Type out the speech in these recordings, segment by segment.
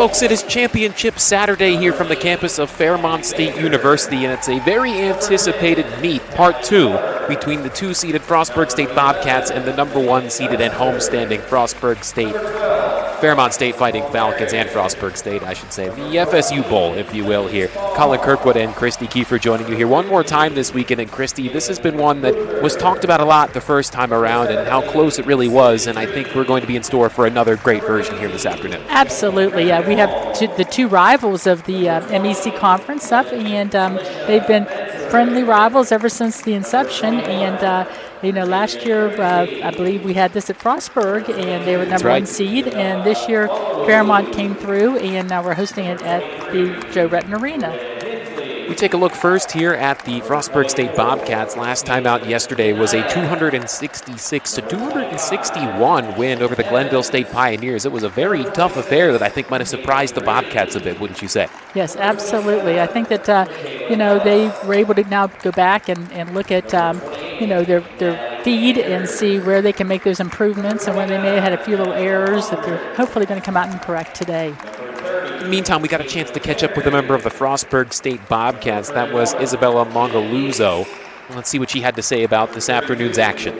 Folks, it is Championship Saturday here from the campus of Fairmont State University, and it's a very anticipated meet, Part 2, between the 2-seeded Frostburg State Bobcats and the number 1-seeded and homestanding Fairmont State Fighting Falcons and Frostburg State, I should say. The FSU Bowl, if you will, here. Colin Kirkwood and Christy Kiefer joining you here one more time this weekend. And Christy, this has been one that was talked about a lot the first time around and how close it really was, and I think we're going to be in store for another great version here this afternoon. Absolutely. We have the two rivals of the MEC conference up, and they've been friendly rivals ever since the inception. And last year I believe we had this at Frostburg, and they were number one seed. And this year Fairmont came through, and now we're hosting it at the Joe Retton Arena. We take a look first here at the Frostburg State Bobcats. Last time out yesterday was a 266-261 win over the Glenville State Pioneers. It was a very tough affair that I think might have surprised the Bobcats a bit, wouldn't you say? Yes, absolutely. I think that they were able to now go back and look at their feed and see where they can make those improvements, and where they may have had a few little errors that they're hopefully going to come out and correct today. In the meantime, we got a chance to catch up with a member of the Frostburg State Bobcats. That was Isabella Mongaluzzo. Let's see what she had to say about this afternoon's action.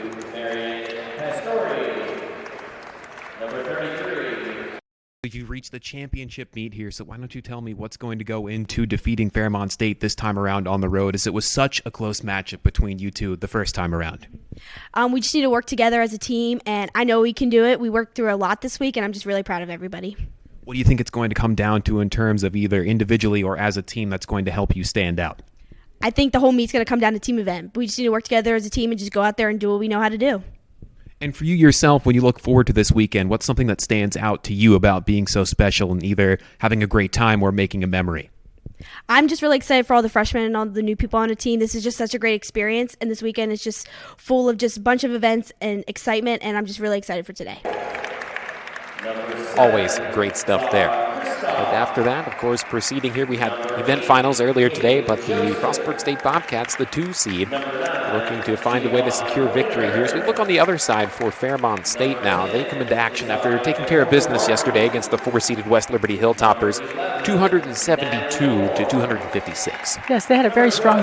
You've reached the championship meet here, so why don't you tell me what's going to go into defeating Fairmont State this time around on the road, as it was such a close matchup between you two the first time around? We just need to work together as a team, and I know we can do it. We worked through a lot this week, and I'm just really proud of everybody. What do you think it's going to come down to in terms of either individually or as a team that's going to help you stand out? I think the whole meet's going to come down to team event. We just need to work together as a team and just go out there and do what we know how to do. And for you yourself, when you look forward to this weekend, what's something that stands out to you about being so special and either having a great time or making a memory? I'm just really excited for all the freshmen and all the new people on the team. This is just such a great experience, and this weekend is just full of just a bunch of events and excitement, and I'm just really excited for today. Always great stuff there. But after that, of course, proceeding here, we had event finals earlier today, but the Frostburg State Bobcats, the 2-seed, looking to find a way to secure victory here. So we look on the other side for Fairmont State now. They come into action after taking care of business yesterday against the 4-seeded West Liberty Hilltoppers, 272-256. Yes, they had a very strong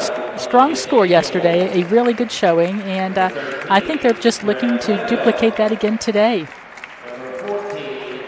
score yesterday, a really good showing, and I think they're just looking to duplicate that again today.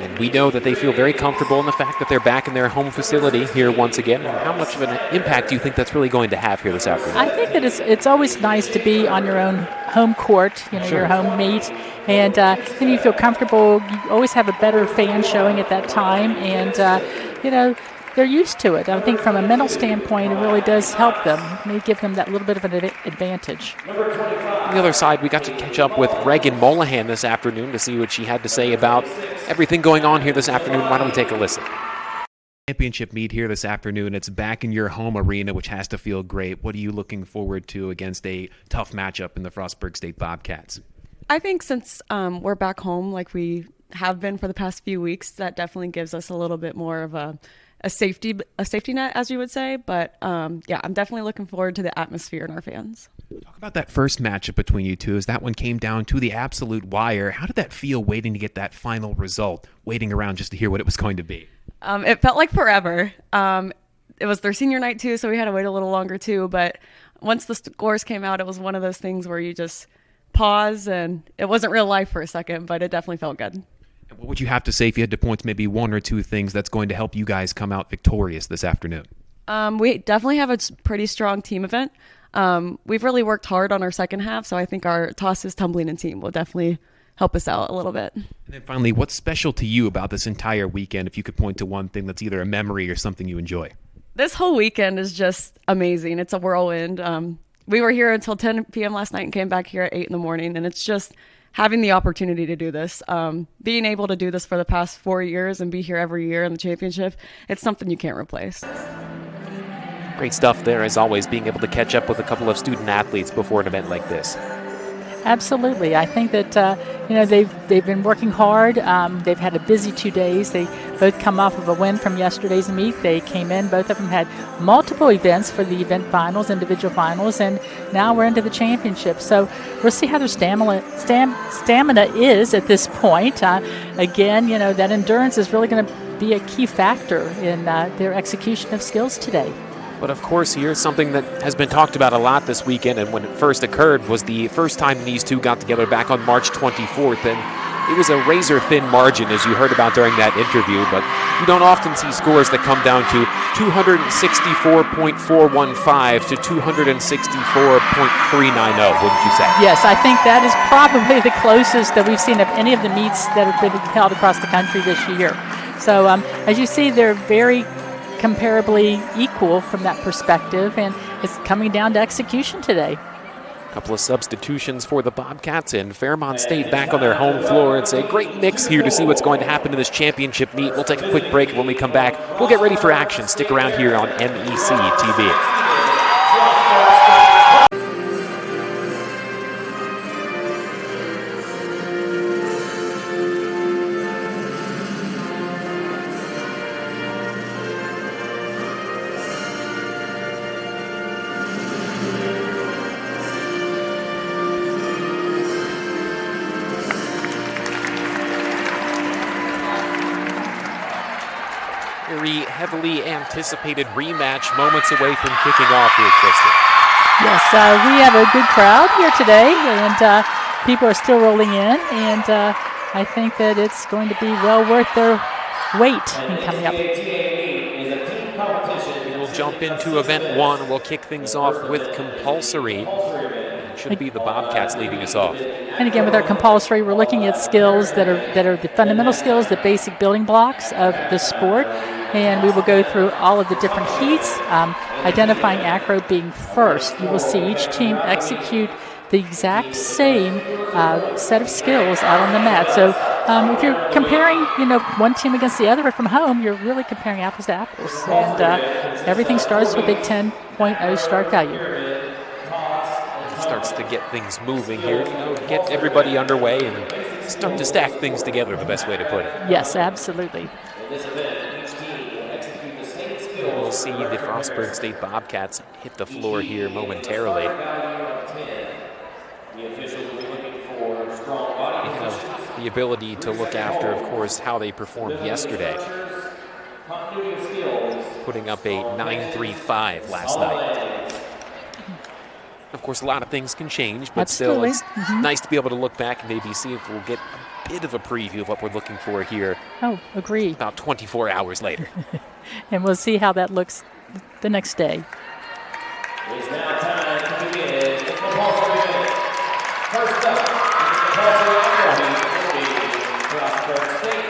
And we know that they feel very comfortable in the fact that they're back in their home facility here once again. And how much of an impact do you think that's really going to have here this afternoon? I think that it's always nice to be on your own home court, your home meet, and then you feel comfortable. You always have a better fan showing at that time, and they're used to it. I think from a mental standpoint, it really does help them. It may give them that little bit of an advantage. On the other side, we got to catch up with Reagan Molahan this afternoon to see what she had to say about everything going on here this afternoon. Why don't we take a listen? Championship meet here this afternoon. It's back in your home arena, which has to feel great. What are you looking forward to against a tough matchup in the Frostburg State Bobcats? I think since we're back home like we have been for the past few weeks, that definitely gives us a little bit more of a safety net, as you would say. But I'm definitely looking forward to the atmosphere and our fans. Talk about that first matchup between you two, as that one came down to the absolute wire. How did that feel, waiting to get that final result, waiting around just to hear what it was going to be? It felt like forever. It was their senior night too, so we had to wait a little longer too. But once the scores came out, it was one of those things where you just pause, and it wasn't real life for a second, but it definitely felt good. What would you have to say if you had to point to maybe one or two things that's going to help you guys come out victorious this afternoon? We definitely have a pretty strong team event. We've really worked hard on our second half, so I think our tosses, tumbling, and team will definitely help us out a little bit. And then finally, what's special to you about this entire weekend, if you could point to one thing that's either a memory or something you enjoy? This whole weekend is just amazing. It's a whirlwind. We were here until 10 p.m. last night and came back here at 8 in the morning, and it's just having the opportunity to do this, being able to do this for the past 4 years and be here every year in the championship, it's something you can't replace. Great stuff there, as always, being able to catch up with a couple of student athletes before an event like this. Absolutely. I think that they've been working hard. They've had a busy 2 days. They both come off of a win from yesterday's meet. They came in. Both of them had multiple events for the event finals, individual finals, and now we're into the championship. So we'll see how their stamina is at this point. Again, that endurance is really going to be a key factor in their execution of skills today. But of course, here's something that has been talked about a lot this weekend, and when it first occurred was the first time these two got together back on March 24th, and it was a razor-thin margin, as you heard about during that interview, but you don't often see scores that come down to 264.415 to 264.390, wouldn't you say? Yes, I think that is probably the closest that we've seen of any of the meets that have been held across the country this year. So as you see, they're very comparably equal from that perspective, and it's coming down to execution today. A couple of substitutions for the Bobcats, and Fairmont State back on their home floor. It's a great mix here to see what's going to happen in this championship meet. We'll take a quick break. When we come back, we'll get ready for action. Stick around here on MEC TV. Very heavily anticipated rematch, moments away from kicking off here, Kristen. Yes, we have a good crowd here today, and people are still rolling in, and I think that it's going to be well worth their wait in coming up. We'll jump into event one. We'll kick things off with compulsory. It should be the Bobcats leading us off. And again, with our compulsory, we're looking at skills that are the fundamental skills, the basic building blocks of the sport. And we will go through all of the different heats, identifying acro being first. You will see each team execute the exact same set of skills out on the mat. So if you're comparing, one team against the other from home, you're really comparing apples to apples. And everything starts with a 10.0 start value. It starts to get things moving here, get everybody underway and start to stack things together, the best way to put it. Yes, absolutely. We'll see the Frostburg State Bobcats hit the floor here momentarily. We have the ability to look after, of course, how they performed yesterday, putting up a 9.35 last night. Of course, a lot of things can change, but Absolutely. Still, it's nice to be able to look back and maybe see if we'll get a bit of a preview of what we're looking for here. Oh, agree. About 24 hours later. And we'll see how that looks the next day. It's now time to begin the compulsory event. First up, compulsory acrobatics, Frostburg State.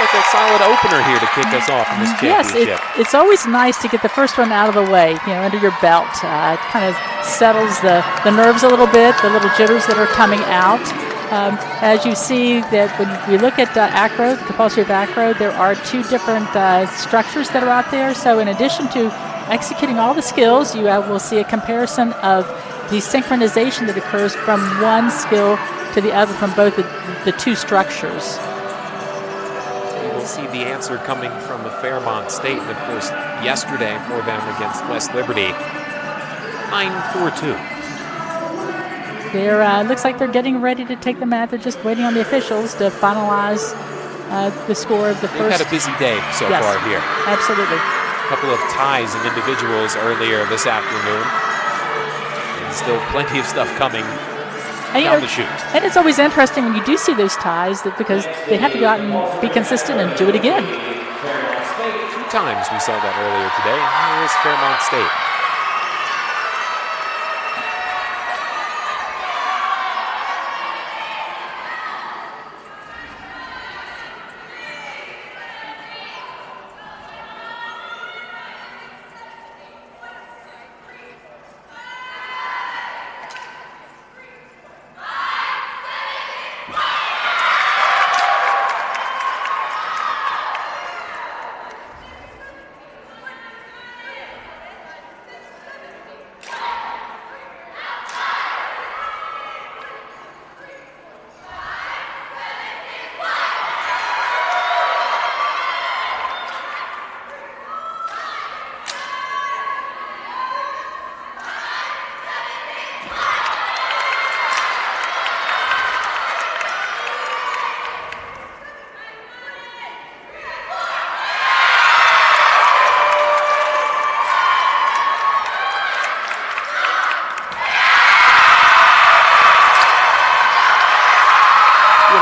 A solid opener here to kick us off in this championship. Yes, it's always nice to get the first one out of the way, under your belt. It kind of settles the nerves a little bit, the little jitters that are coming out. As you see that when we look at acro, the compulsory of acro, there are two different structures that are out there. So in addition to executing all the skills, you will see a comparison of the synchronization that occurs from one skill to the other from both the two structures. See the answer coming from the Fairmont State, and of course yesterday for them against West Liberty, 9-4-2. Looks like they're getting ready to take the mat. They're just waiting on the officials to finalize the score of the first. They've had a busy day so far here. Absolutely. couple of ties in individuals earlier this afternoon. And still plenty of stuff coming down the chute. And it's always interesting when you do see those ties because they have to go out and be consistent and do it again. 2 times we saw that earlier today. Here is Fairmont State.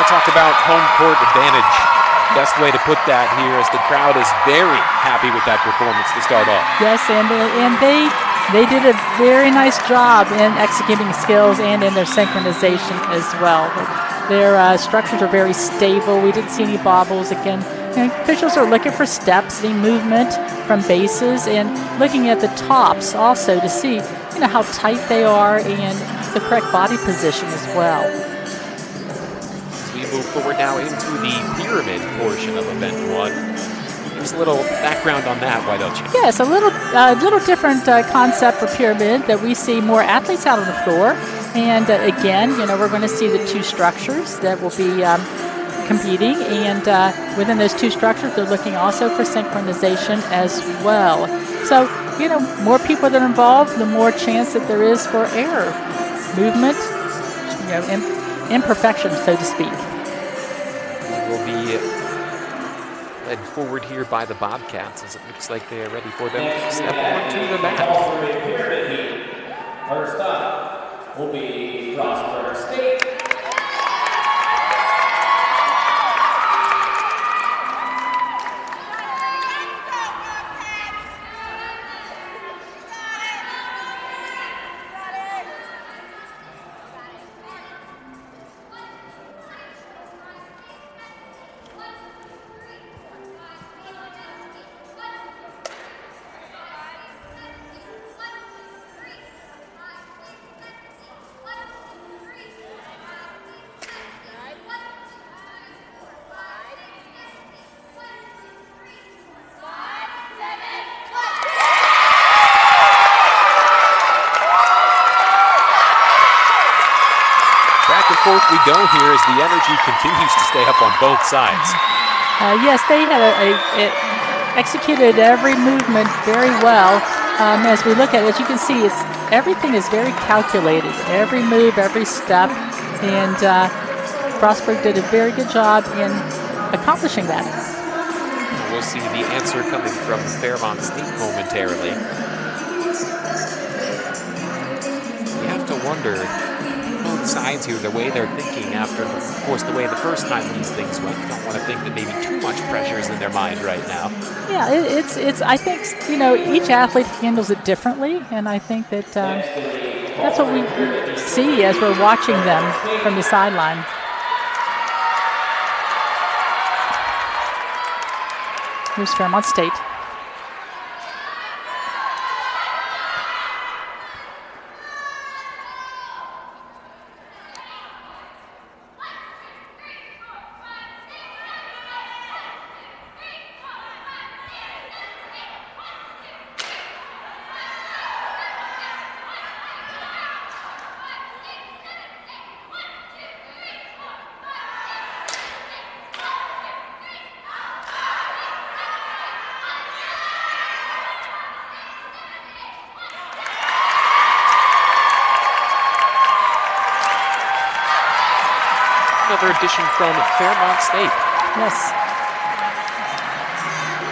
Talk about home court advantage. Best way to put that here is the crowd is very happy with that performance to start off. Yes, and they did a very nice job in executing skills and in their synchronization as well. Their structures are very stable. We didn't see any bobbles. Again, officials are looking for steps, any movement from bases, and looking at the tops also to see how tight they are and the correct body position as well. We move forward now into the pyramid portion of Event 1. Give us a little background on that, why don't you? Yes, a little different concept for pyramid, that we see more athletes out on the floor. And again, we're going to see the 2 structures that will be competing. And within those 2 structures, they're looking also for synchronization as well. So, more people that are involved, the more chance that there is for error, movement, imperfection, so to speak. Will be led forward here by the Bobcats as it looks like they are ready for them to step onto the mat. First up will be Frostburg State. Back and forth we go here as the energy continues to stay up on both sides. Yes, they had executed every movement very well. As we look at it, as you can see, everything is very calculated. Every move, every step, and Frostburg did a very good job in accomplishing that. We'll see the answer coming from Fairmont State momentarily. You have to wonder, both sides here, the way they're thinking after, of course, the way the first time these things went. You don't want to think that maybe too much pressure is in their mind right now. Yeah, it's. I think each athlete handles it differently, and I think that that's what we see as we're watching them from the sideline. Here's Fairmont State. Another addition from Fairmont State. Yes.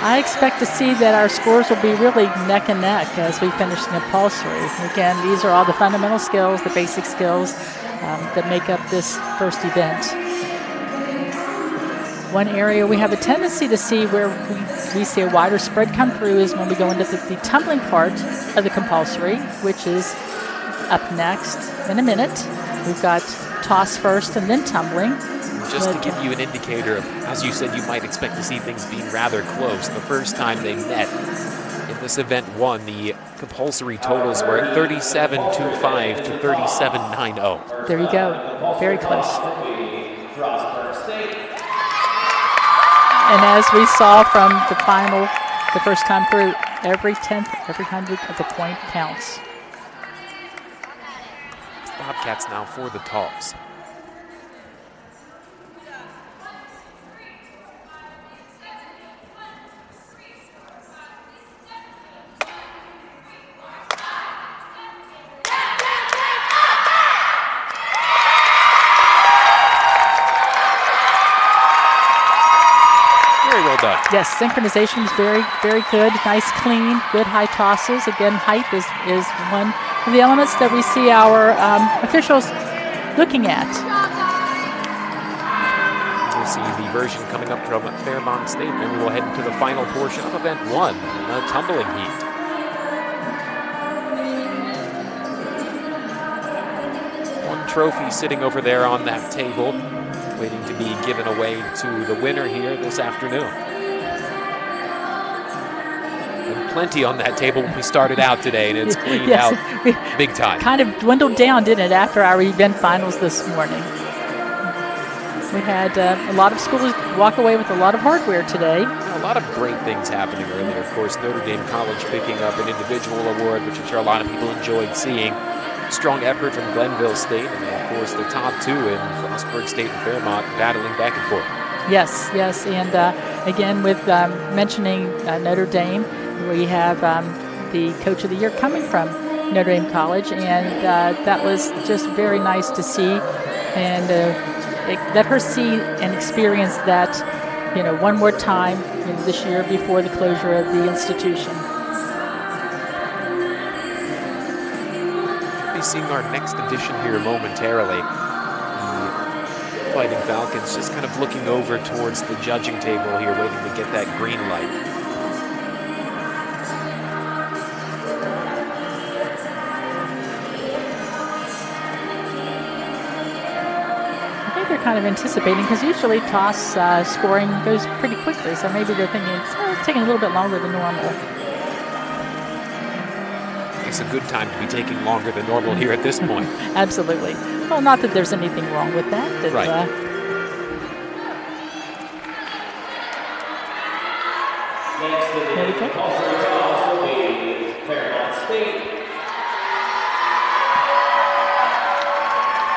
I expect to see that our scores will be really neck and neck as we finish the compulsory. Again, these are all the fundamental skills, the basic skills that make up this first event. One area we have a tendency to see where we see a wider spread come through is when we go into the tumbling part of the compulsory, which is up next in a minute. We've got toss first and then tumbling. Just to give you an indicator of, as you said, you might expect to see things being rather close. The first time they met in this event one, the compulsory totals were at 37.25 to 37.90. There you go. Very close. And as we saw from the final, the first time through, every tenth, every hundredth of a point counts. It's Bobcats now for the toss. Yes, synchronization is very, very good. Nice, clean, good high tosses. Again, height is one of the elements that we see our officials looking at. We'll see the version coming up from Fairmont State. Then we will head into the final portion of event one, the tumbling heat. One trophy sitting over there on that table, waiting to be given away to the winner here this afternoon. And plenty on that table when we started out today, and it's cleaned out big time. Kind of dwindled down, didn't it, after our event finals this morning? We had a lot of schools walk away with a lot of hardware today. A lot of great things happening earlier. Of course, Notre Dame College picking up an individual award, which I'm sure a lot of people enjoyed seeing. Strong effort from Glenville State, and of course the top two in Frostburg State and Fairmont battling back and forth. Yes, and again with mentioning Notre Dame, we have the Coach of the Year coming from Notre Dame College, and that was just very nice to see, and let her see and experience that, one more time this year before the closure of the institution. Seeing our next edition here momentarily. The Fighting Falcons just kind of looking over towards the judging table here, waiting to get that green light. I think they're kind of anticipating, because usually toss scoring goes pretty quickly, so maybe they're thinking it's taking a little bit longer than normal. It's a good time to be taking longer than normal here at this point. Absolutely. Well, not that there's anything wrong with that. Right. There we go.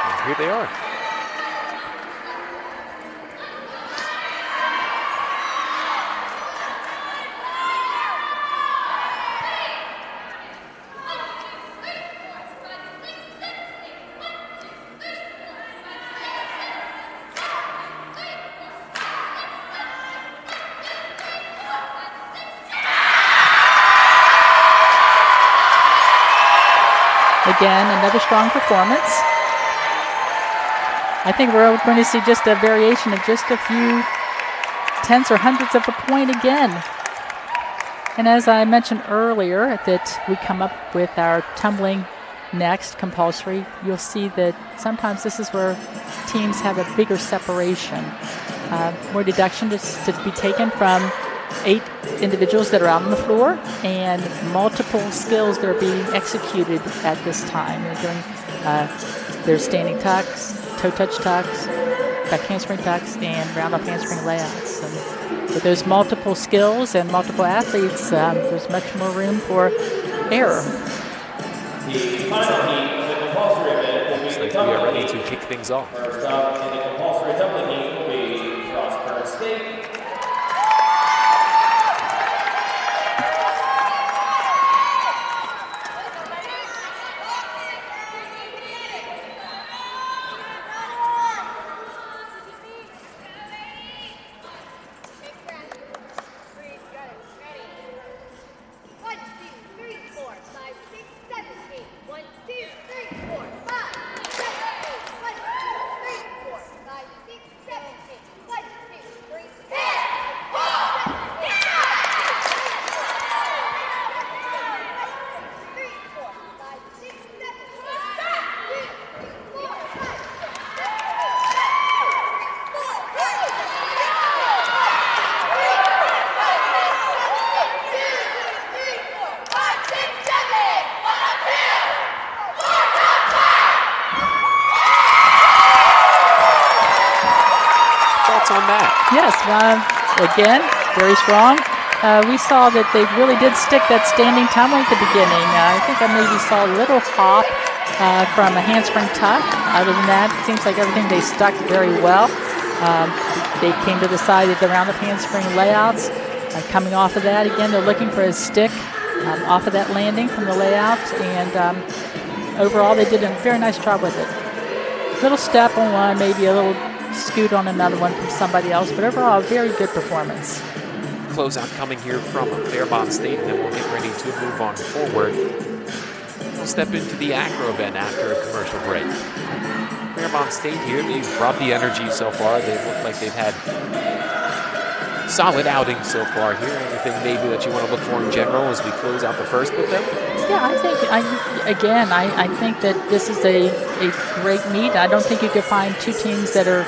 And here they are. Again, another strong performance. I think we're going to see just a variation of just a few tenths or hundredths of a point again. And as I mentioned earlier, that we come up with our tumbling next, compulsory, you'll see that sometimes this is where teams have a bigger separation. More deduction to be taken from 8 individuals that are out on the floor, and multiple skills that are being executed at this time. They're doing their standing tucks, toe touch tucks, back handspring tucks, and round off handspring layouts. And with those multiple skills and multiple athletes, there's much more room for error. The final heat of the compulsory event will be Looks like we are ready to kick things off. First up in the compulsory tumbling heat will be Frostburg State. mat. Yes, again, very strong. We saw that they really did stick that standing tumbling at the beginning. I think I maybe saw a little hop from a handspring tuck. Other than that, it seems like everything they stuck very well. They came to the side of the round of handspring layouts. Coming off of that, again, they're looking for a stick off of that landing from the layout. And overall, they did a very nice job with it. Little step on one, maybe a little scoot on another one from somebody else, but overall, a very good performance. Closeout coming here from Fairmont State, and then we'll get ready to move on forward. We'll step into the acro event after a commercial break. Fairmont State here, they've brought the energy so far. They look like they've had solid outings so far here. Anything maybe that you want to look for in general as we close out the first with them? Yeah, I think that this is a great meet. I don't think you could find two teams that are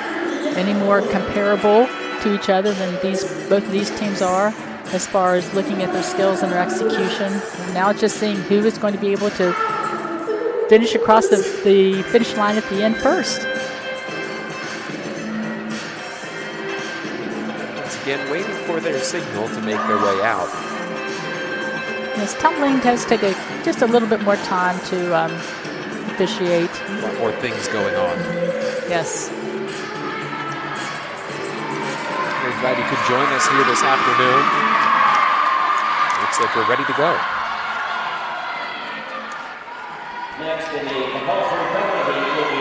any more comparable to each other than both of these teams are as far as looking at their skills and their execution. And now just seeing who is going to be able to finish across the finish line at the end first. Once again, waiting for their signal to make their way out. Yes, tumbling does take just a little bit more time to officiate. A lot more things going on. Yes. We're glad you could join us here this afternoon. Looks like we're ready to go. Next in the compulsory penalty will be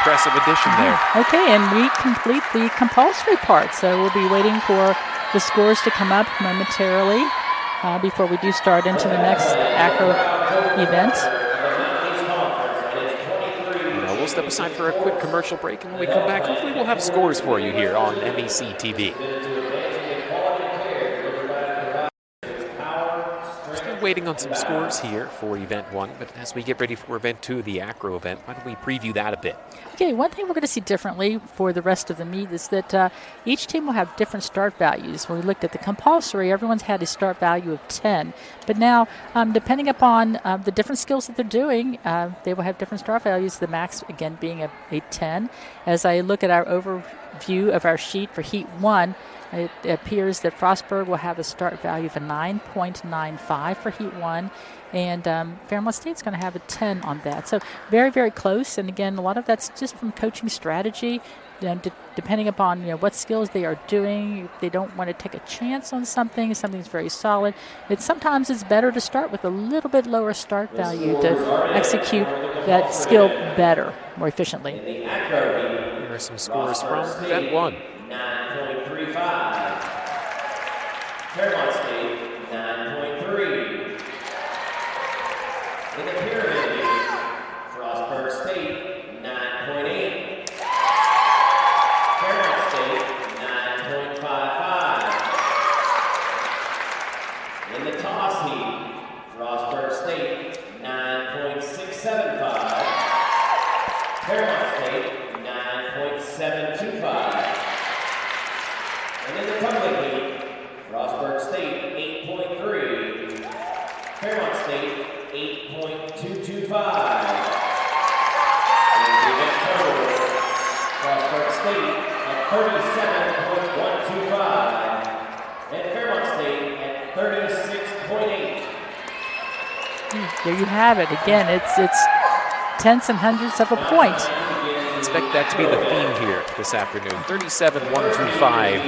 impressive addition there. Okay, and we complete the compulsory part, so we'll be waiting for the scores to come up momentarily before we do start into the next acro event. We'll step aside for a quick commercial break, and when we come back, hopefully we'll have scores for you here on MEC TV. Waiting on some scores here for Event 1, but as we get ready for Event 2, the acro event, why don't we preview that a bit? Okay, one thing we're going to see differently for the rest of the meet is that each team will have different start values. When we looked at the compulsory, everyone's had a start value of 10. But now, depending upon the different skills that they're doing, they will have different start values, the max, again, being a 10. As I look at our overview of our sheet for Heat 1, it appears that Frostburg will have a start value of a 9.95 for Heat 1, and Fairmont State's going to have a 10 on that. So very, very close. And again, a lot of that's just from coaching strategy, depending upon what skills they are doing. If they don't want to take a chance on something's very solid. Sometimes it's better to start with a little bit lower start value to execute that skill better, more efficiently. Here are some scores from Event 1. 9.35. Fairmont State, 9.3. In the pyramid league, Frostburg State, 9.8. Fairmont State, 9.55. In the toss heat, Frostburg State, 9.675. Fairmont State, 9.725. And in the tumbling heat, Frostburg State, 8.3. Fairmont State, 8.225. And the event total, Frostburg State at 37.125. And Fairmont State at 36.8. There you have it. Again, it's tenths and hundredths of a point. Expect that to be the theme here this afternoon. 37-125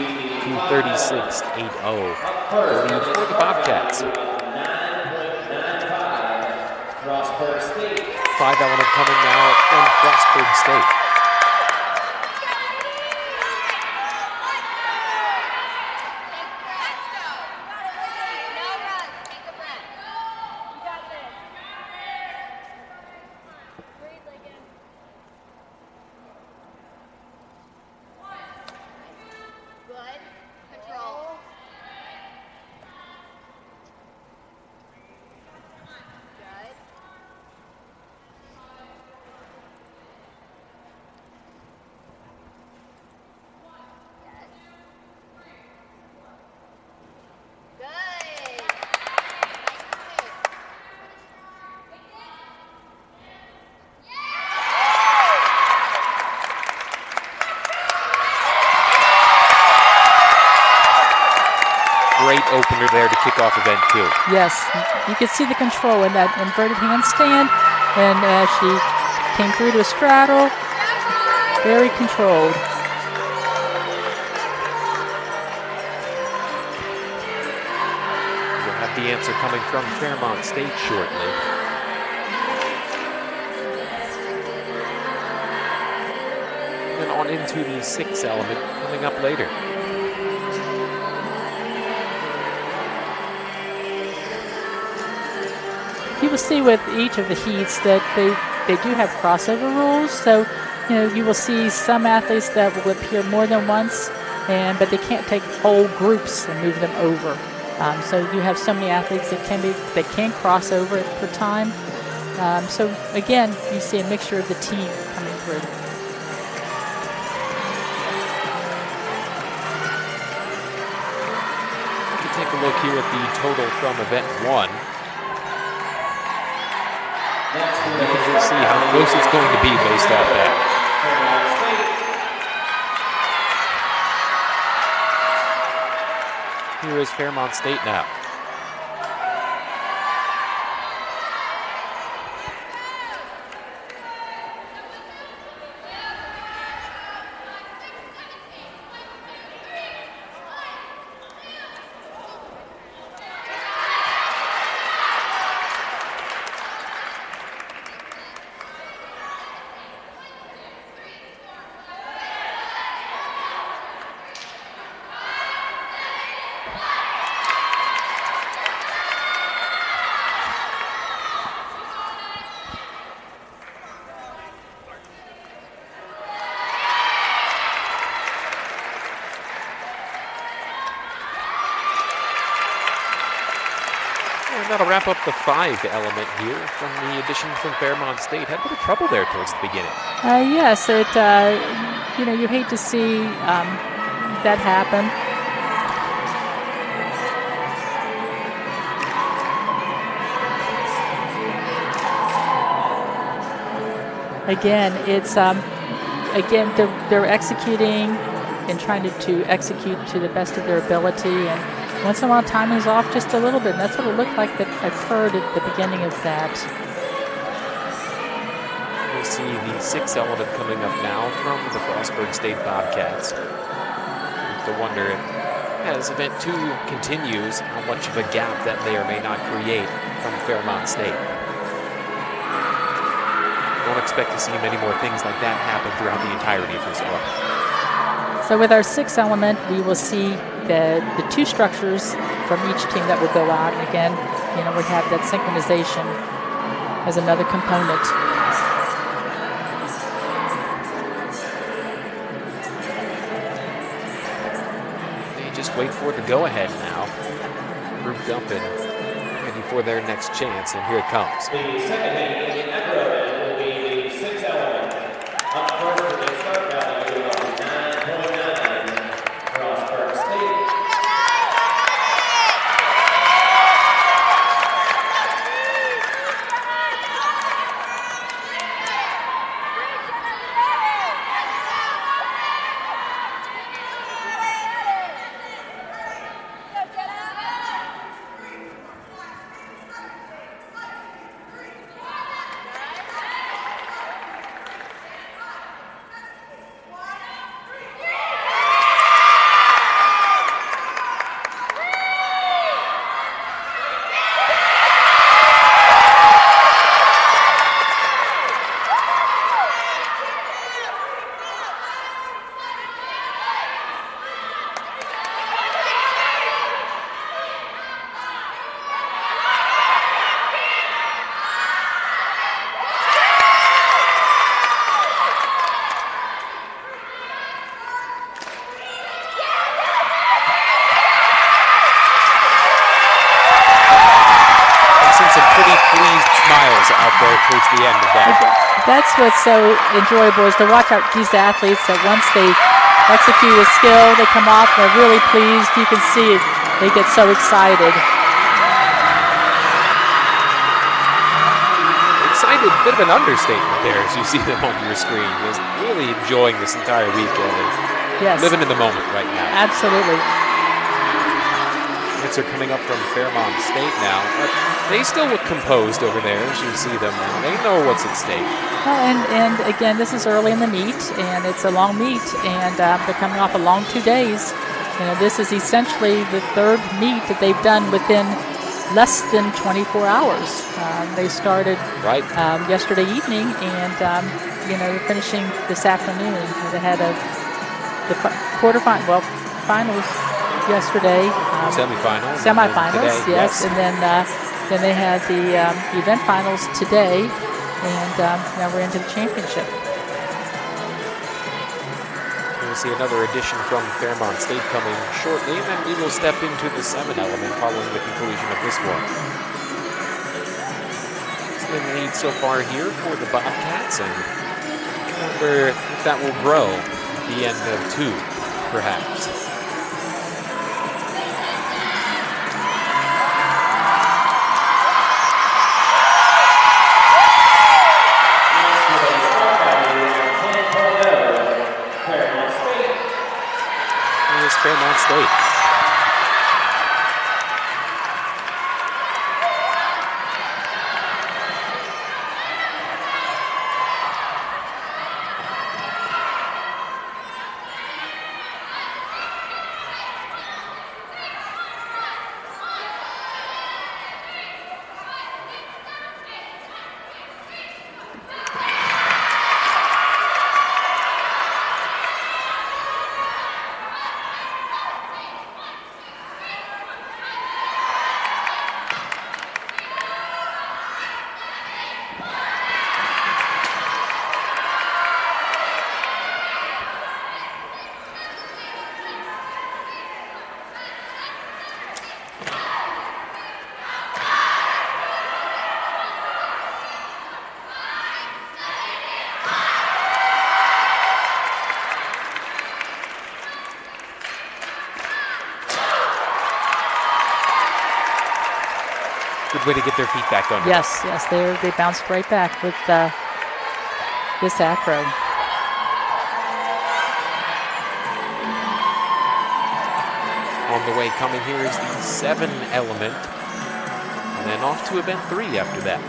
to 36-80. The lead for the Bobcats. 9.95, Frostburg State. 5 element coming now from Frostburg State. Great opener there to kick off event 2. Yes, you could see the control in that inverted handstand, and she came through to a straddle, very controlled. We'll have the answer coming from Fairmont State shortly. And then on into the 6 element coming up later. You will see with each of the heats that they do have crossover rules. So, you will see some athletes that will appear more than once, but they can't take whole groups and move them over. So you have so many athletes that can cross over per time. So again, you see a mixture of the team coming through. You take a look here at the total from event 1. You can just see how close it's going to be based off that. Here is Fairmont State now. That'll wrap up the 5 element here from the addition from Fairmont State. Had a bit of trouble there towards the beginning. Yes, you hate to see that happen. Again, they're executing and trying to execute to the best of their ability, and once in a while timing's off just a little bit, and that's what it looked like that occurred at the beginning of that. We see the 6 element coming up now from the Frostburg State Bobcats. To wonder if, as event 2 continues, how much of a gap that may or may not create from Fairmont State. Don't expect to see many more things like that happen throughout the entirety of this one. So with our 6 element, we will see the 2 structures from each team that will go out. And again, we have that synchronization as another component. They just wait for the go-ahead now. Grouped up and ready for their next chance, and here it comes. The second heat in Acrobatics will be the 6 element. Up first with a start value of 9.9, Frostburg State. noticing some pretty pleased smiles out there towards the end of that. That's what's so enjoyable is to watch out these athletes that once they execute a skill, they come off, they're really pleased. You can see it. They get so excited. Excited, bit of an understatement there as you see them on your screen. Just really enjoying this entire weekend. Yes. Living in the moment right now. Absolutely. Hits are coming up from Fairmont State now, but they still look composed over there as you see them now. They know what's at stake. Well, and again, this is early in the meet, and it's a long meet, and they're coming off a long 2 days. You know, this is essentially the third meet that they've done within less than 24 hours. They started yesterday evening, and they're finishing this afternoon. They had finals yesterday. Semifinals. Semifinals, today, yes. And then they had the event finals today, and now we're into the championship. We'll see another addition from Fairmont State coming shortly, and then we will step into the 7 element following the conclusion of this one. It's been lead so far here for the Bobcats, and I wonder if that will grow at the end of 2, perhaps. Fairmont State. Good way to get their feet back under. Yes, they bounced right back with this acro. On the way coming here is the 7 element, and then off to event 3 after that.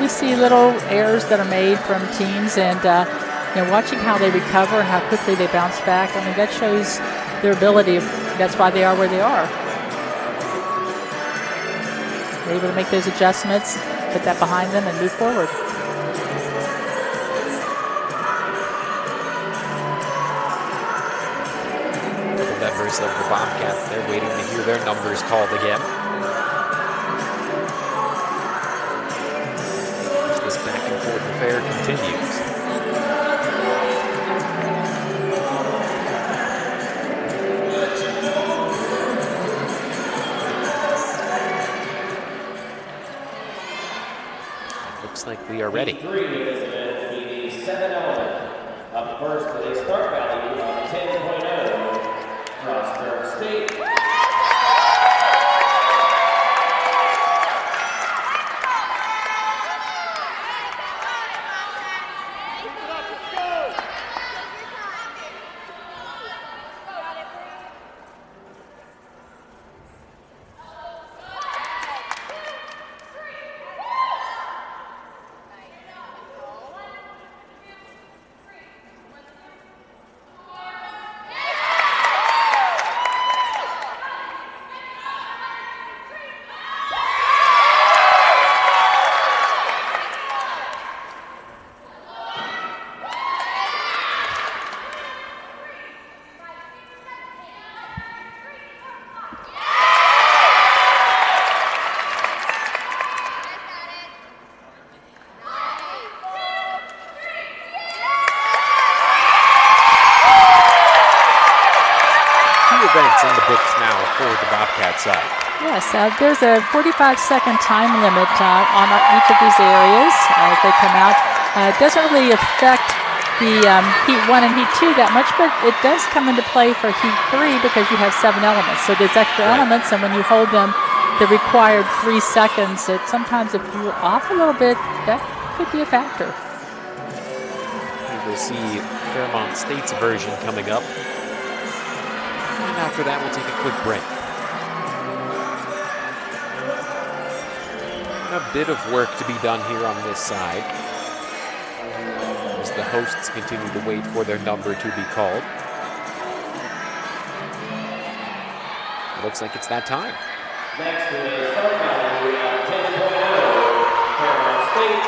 You see little errors that are made from teams, and watching how they recover and how quickly they bounce back. I mean, that shows their ability. That's why they are where they are. They're able to make those adjustments, put that behind them, and move forward. Couple members of the Bobcats, they're waiting to hear their numbers called again. As this back and forth affair continues. Looks like we are ready. 3 is the 7 element. Up first with a start value of 10.0. Frostburg State. minutes in the books now for the Bobcat side. Yes, there's a 45-second time limit on each of these areas as they come out. It doesn't really affect the Heat 1 and Heat 2 that much, but it does come into play for Heat 3 because you have 7 elements. So there's extra elements, and when you hold them the required 3 seconds, it sometimes if you're off a little bit, that could be a factor. We'll see Fairmont State's version coming up. And after that, we'll take a quick break. A bit of work to be done here on this side as the hosts continue to wait for their number to be called. Looks like it's that time. Next to a start value of 10.0, Fairmont State.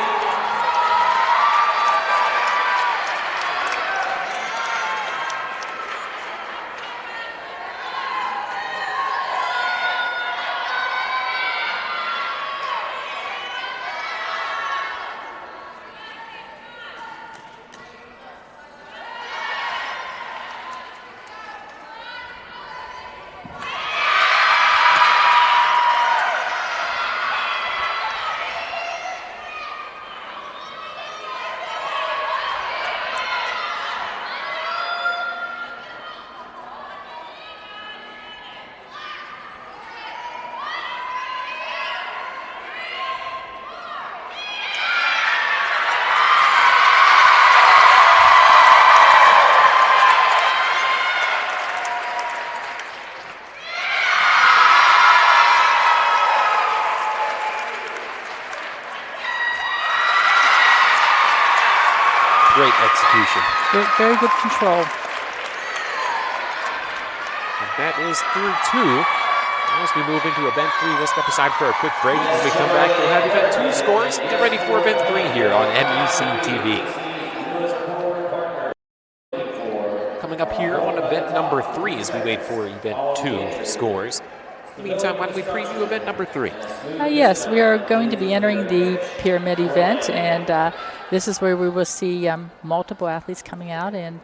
Great execution. Very good control. And that is through 2. As we move into Event 3, we'll step aside for a quick break. When we come back, we'll have Event 2 scores. Get ready for Event 3 here on MEC TV. Coming up here on Event number 3 as we wait for Event 2 scores. In the meantime, why don't we preview Event number 3? Yes, we are going to be entering the pyramid event, and this is where we will see multiple athletes coming out, and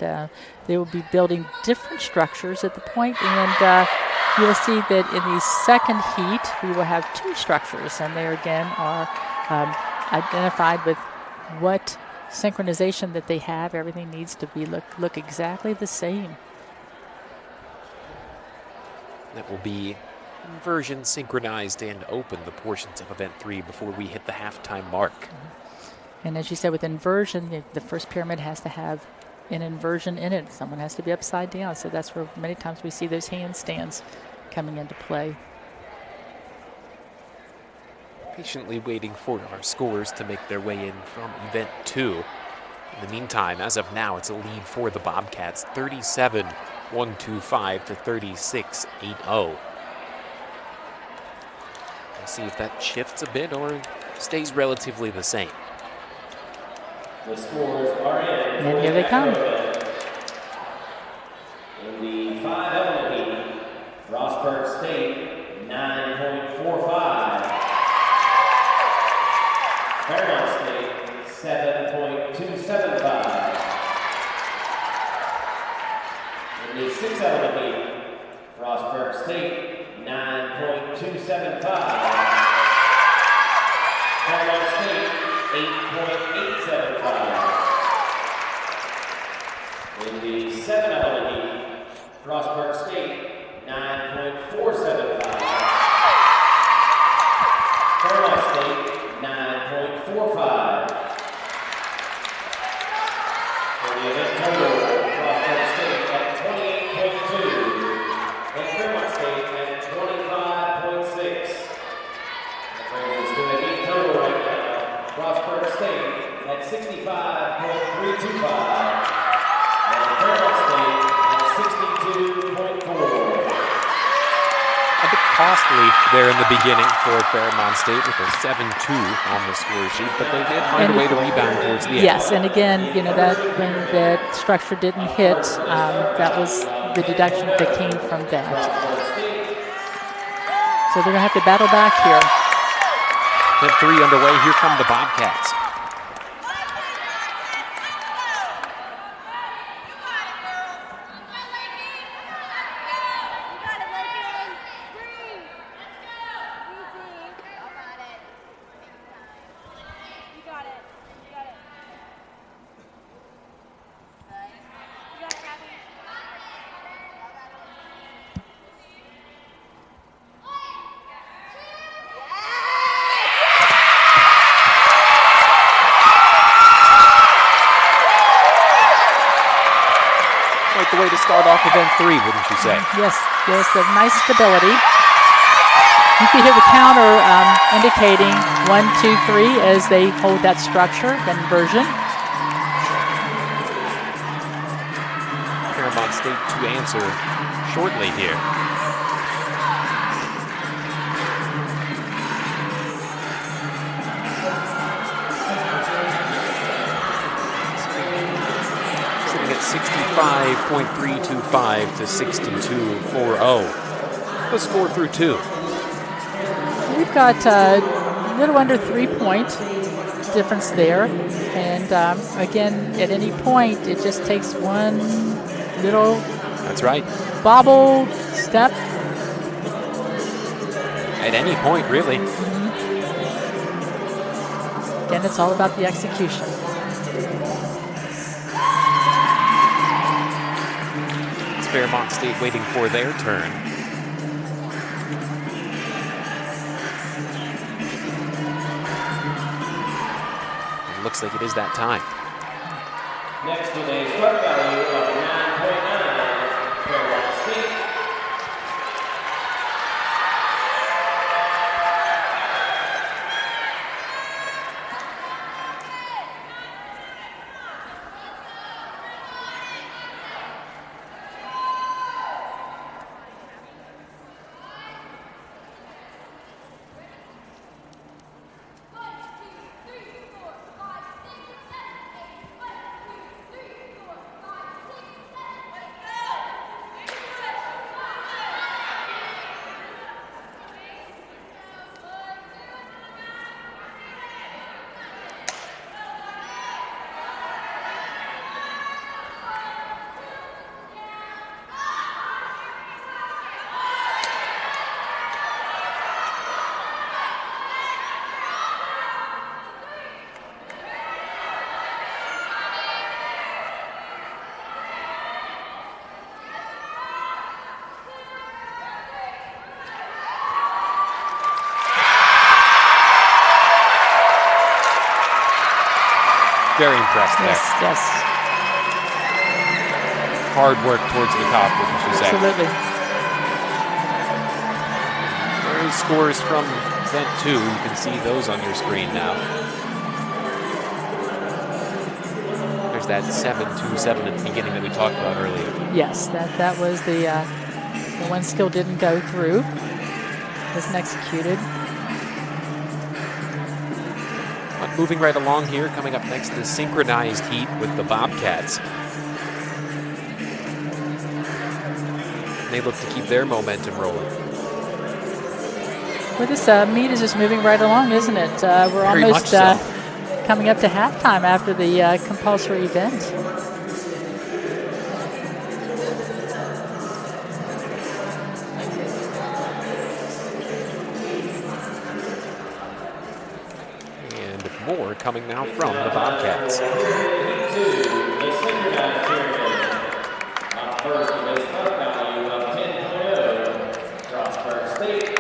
they will be building different structures at the point, and you will see that in the second heat, we will have 2 structures, and they again are identified with what synchronization that they have. Everything needs to be look exactly the same. That will be inversion, synchronized, and open the portions of Event 3 before we hit the halftime mark. And as you said, with inversion, the first pyramid has to have an inversion in it. Someone has to be upside down. So that's where many times we see those handstands coming into play. Patiently waiting for our scores to make their way in from Event 2. In the meantime, as of now, it's a lead for the Bobcats, 37-125 to 36-8-0. We'll see if that shifts a bit or stays relatively the same. The scores are in. And here they come. In the 5-element heat, Frostburg State 9.45. Fairmont State 7.275. In the 6-element heat, Frostburg State 9.275. Fairmont State 8.875. In the 7-element heat, Frostburg State 9.475. Fairmont State 9.45. In the event total, Frostburg State at 28.2 and Fairmont State at 25.6. That brings us to the heat total right now. Frostburg State at 65.325 and Fairmont State at 62.4. A bit costly there in the beginning for Fairmont State with a 7-2 on the score sheet, but they did find a way to rebound towards the end. Yes, and again, that when that structure didn't hit, that was the deduction that came from that. So they're going to have to battle back here. Event 3 underway. Here come the Bobcats. to start off event 3, wouldn't you say? Yes, a nice stability. You can hear the counter indicating 1, 2, 3 as they hold that structure, that inversion. Fairmont State to answer shortly here. Sitting at 65.325 to 62.40. The score through 2. We've got a little under 3-point difference there. And again, at any point, it just takes one little That's right. bobble step. At any point, really. Again, it's all about the execution. It's Fairmont State waiting for their turn. Looks like it is that time. Next with a start value of 9.9, Fairmont State. Very impressed there. Yes. Hard work towards the top, wouldn't you say? Absolutely. There is scores from event 2. You can see those on your screen now. There's that 7-2-7 at the beginning that we talked about earlier. Yes, that was the one still didn't go through. Wasn't executed. But moving right along here, coming up next, the synchronized heat with the Bobcats. They look to keep their momentum rolling. Well, this meet is just moving right along, isn't it? We're Very almost much so. coming up to halftime after the compulsory event. And more coming now from the Bobcats. The synchronized cheerleading. Up first with a start value of 10.0, Frostburg State.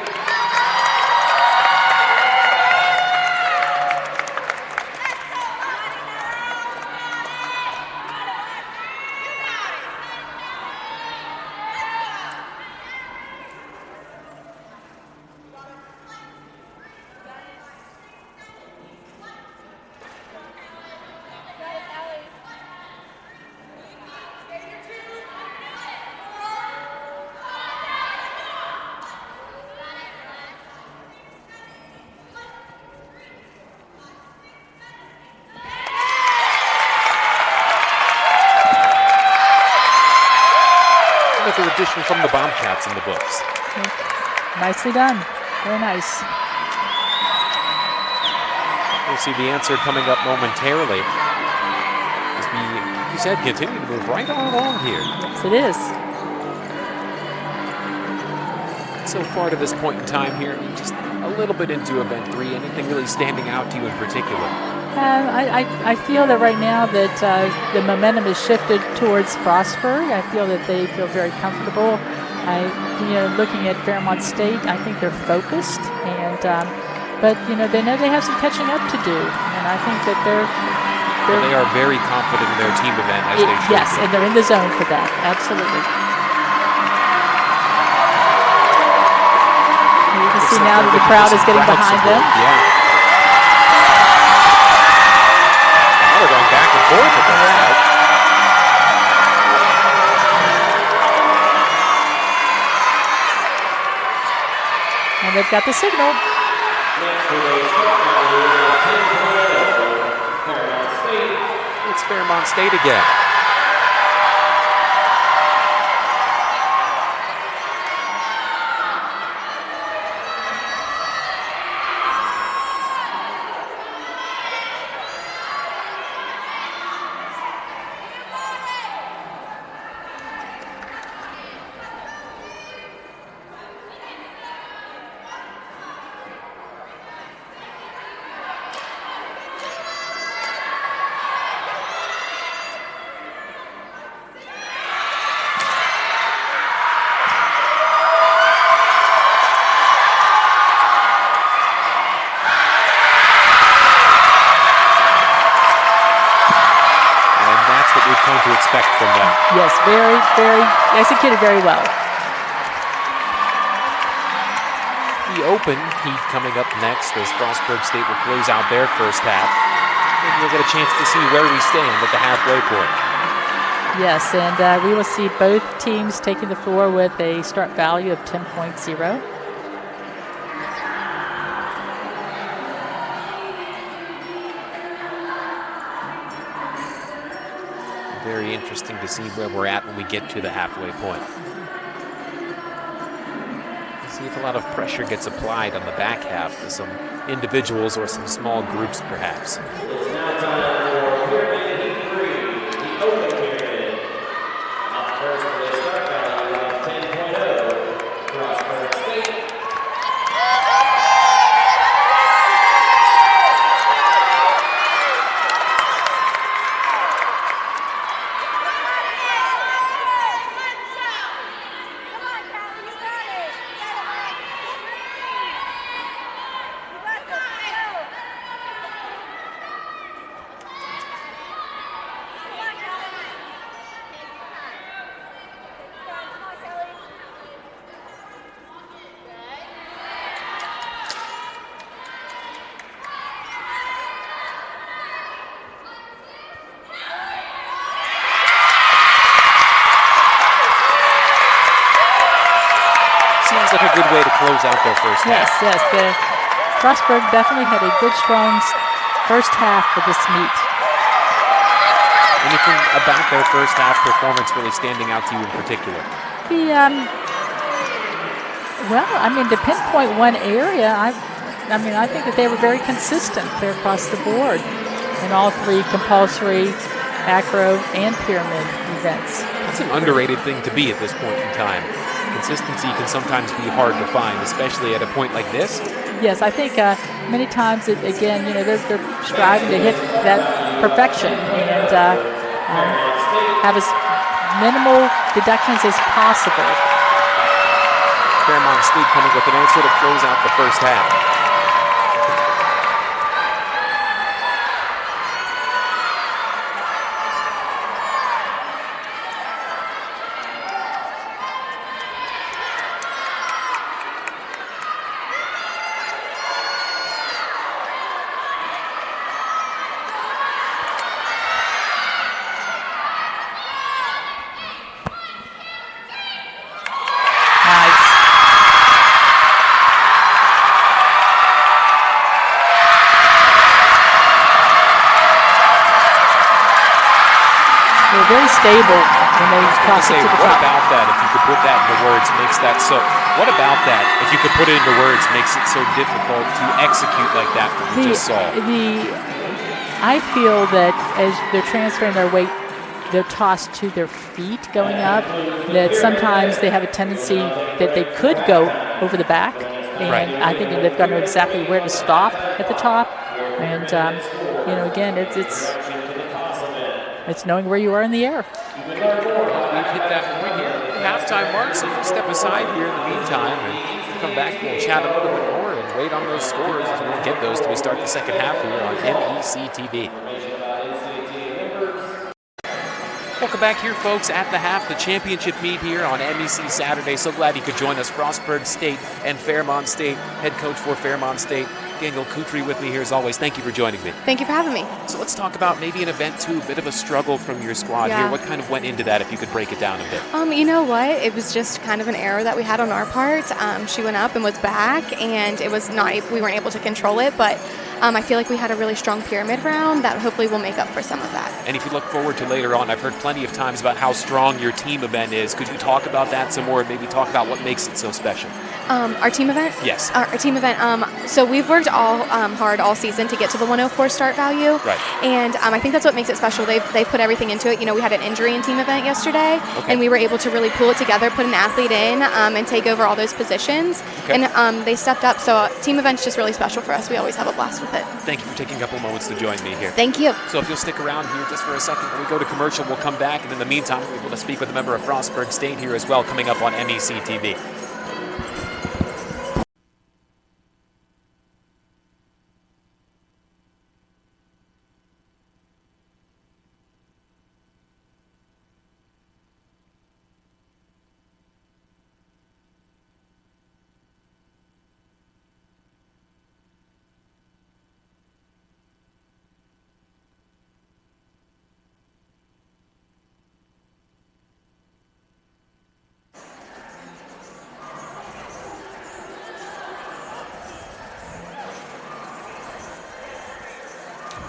Another addition from the Bobcats in the books. Nicely done. Very nice. We'll see the answer coming up momentarily. As we, you said, continue to move right on along here. Yes, it is. So far to this point in time here, just a little bit into event 3. Anything really standing out to you in particular? I feel that right now that the momentum is shifted towards Frostburg. I feel that they feel very comfortable. Looking at Fairmont State, I think they're focused, but they know they have some catching up to do, and I think that But they are very confident in their team event, as they should Yes, be. and they're in the zone for that. Absolutely. You can see now that the crowd is getting behind them. Yeah. Now they're going back and forth with that. And they've got the signal. It's Fairmont State again. Come to expect from them. Yes, very, very executed very well. The open heat coming up next as Frostburg State will close out their first half. And you'll get a chance to see where we stand at the halfway point. Yes, and we will see both teams taking the floor with a start value of 10.0. Very interesting to see where we're at when we get to the halfway point. See if a lot of pressure gets applied on the back half to some individuals or some small groups, perhaps. It's now time for Pyramid Heat 3, the open pyramid. Up first with a start value of 10.0, Frostburg State. Seems like a good way to close out their first half. Yes. The Frostburg definitely had a good, strong first half for this meet. Anything about their first half performance really standing out to you in particular? To pinpoint one area, I think that they were very consistent there across the board in all three compulsory, acro, and pyramid events. That's an underrated thing to be at this point in time. Consistency can sometimes be hard to find, especially at a point like this. Yes, I think many times, they're striving to hit that perfection and have as minimal deductions as possible. Fairmont State coming with an answer to close out the first half. Very stable when they cross it to the what top. about that, if you could put that into words, makes that so... What about that, if you could put it into words, makes it so difficult to execute like that we just saw? I feel that as they're transferring their weight, they're tossed to their feet going up, that sometimes they have a tendency that they could go over the back. And Right. I think they've got to know exactly where to stop at the top. And, again, it's knowing where you are in the air. We've hit that point here. Halftime mark, so we'll step aside here in the meantime and come back and we'll chat a little bit more and wait on those scores as we'll get those till we start the second half here on MEC TV. Welcome back here, folks, at the half, the championship meet here on MEC Saturday. So glad you could join us. Frostburg State and Fairmont State. Head coach for Fairmont State, Daniel Kutry, with me here as always. Thank you for joining me. Thank you for having me. So let's talk about maybe an event, too, a bit of a struggle from your squad Yeah. here. What kind of went into that, if you could break it down a bit? You know what? It was just kind of an error that we had on our part. She went up and was back, and it was not. We weren't able to control it, but I feel like we had a really strong pyramid round that hopefully will make up for some of that. And if you look forward to later on, I've heard plenty of times about how strong your team event is. Could you talk about that some more and maybe talk about what makes it so special? Our team event? Yes. Our team event. So we've worked hard all season to get to the 104 start value. Right. And I think that's what makes it special. They've put everything into it. You know, we had an injury in team event yesterday, Okay. and we were able to really pull it together, put an athlete in, and take over all those positions. Okay. And they stepped up. So team event's just really special for us. We always have a blast with it. Thank you for taking a couple moments to join me here. Thank you. So if you'll stick around here just for a second, when we go to commercial, we'll come back. And in the meantime, we'll be able to speak with a member of Frostburg State here as well, coming up on MEC TV.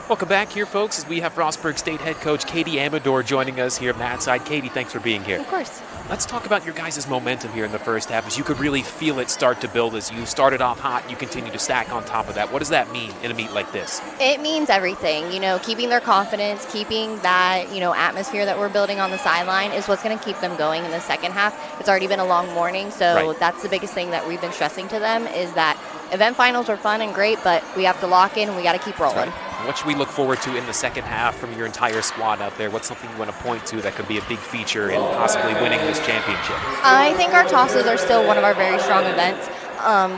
Welcome back here, folks, as we have Frostburg State head coach Katie Amador joining us here at Matt side. Katie, thanks for being here. Of course. Let's talk about your guys' momentum here in the first half, as you could really feel it start to build as you started off hot, you continue to stack on top of that. What does that mean in a meet like this? It means everything. You know, keeping their confidence, keeping that, atmosphere that we're building on the sideline is what's going to keep them going in the second half. It's already been a long morning, so Right. That's the biggest thing that we've been stressing to them is that event finals are fun and great, but we have to lock in and we got to keep rolling. Right. What should we look forward to in the second half from your entire squad out there? What's something you want to point to that could be a big feature in possibly winning this championship? I think our tosses are still one of our very strong events.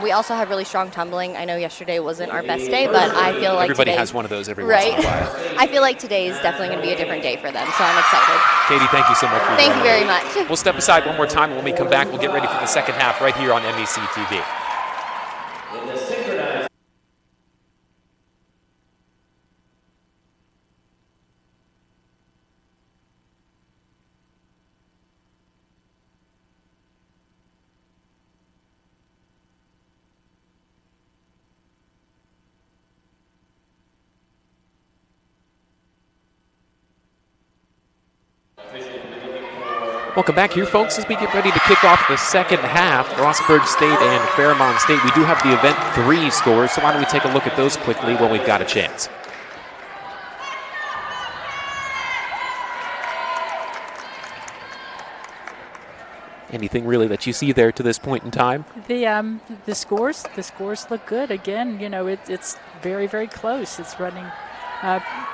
We also have really strong tumbling. I know yesterday wasn't our best day, but I feel like Everybody today, has one of those every once in a while. I feel like today is definitely going to be a different day for them, so I'm excited. Katie, thank you so much for Thank joining you very us. much. We'll step aside one more time, and when we come back, we'll get ready for the second half right here on MEC TV. In the synchronized Welcome back here, folks, as we get ready to kick off the second half. Frostburg State and Fairmont State. We do have the Event 3 scores, so why don't we take a look at those quickly when we've got a chance. Anything really that you see there to this point in time? The scores look good. Again, it's very, very close. It's running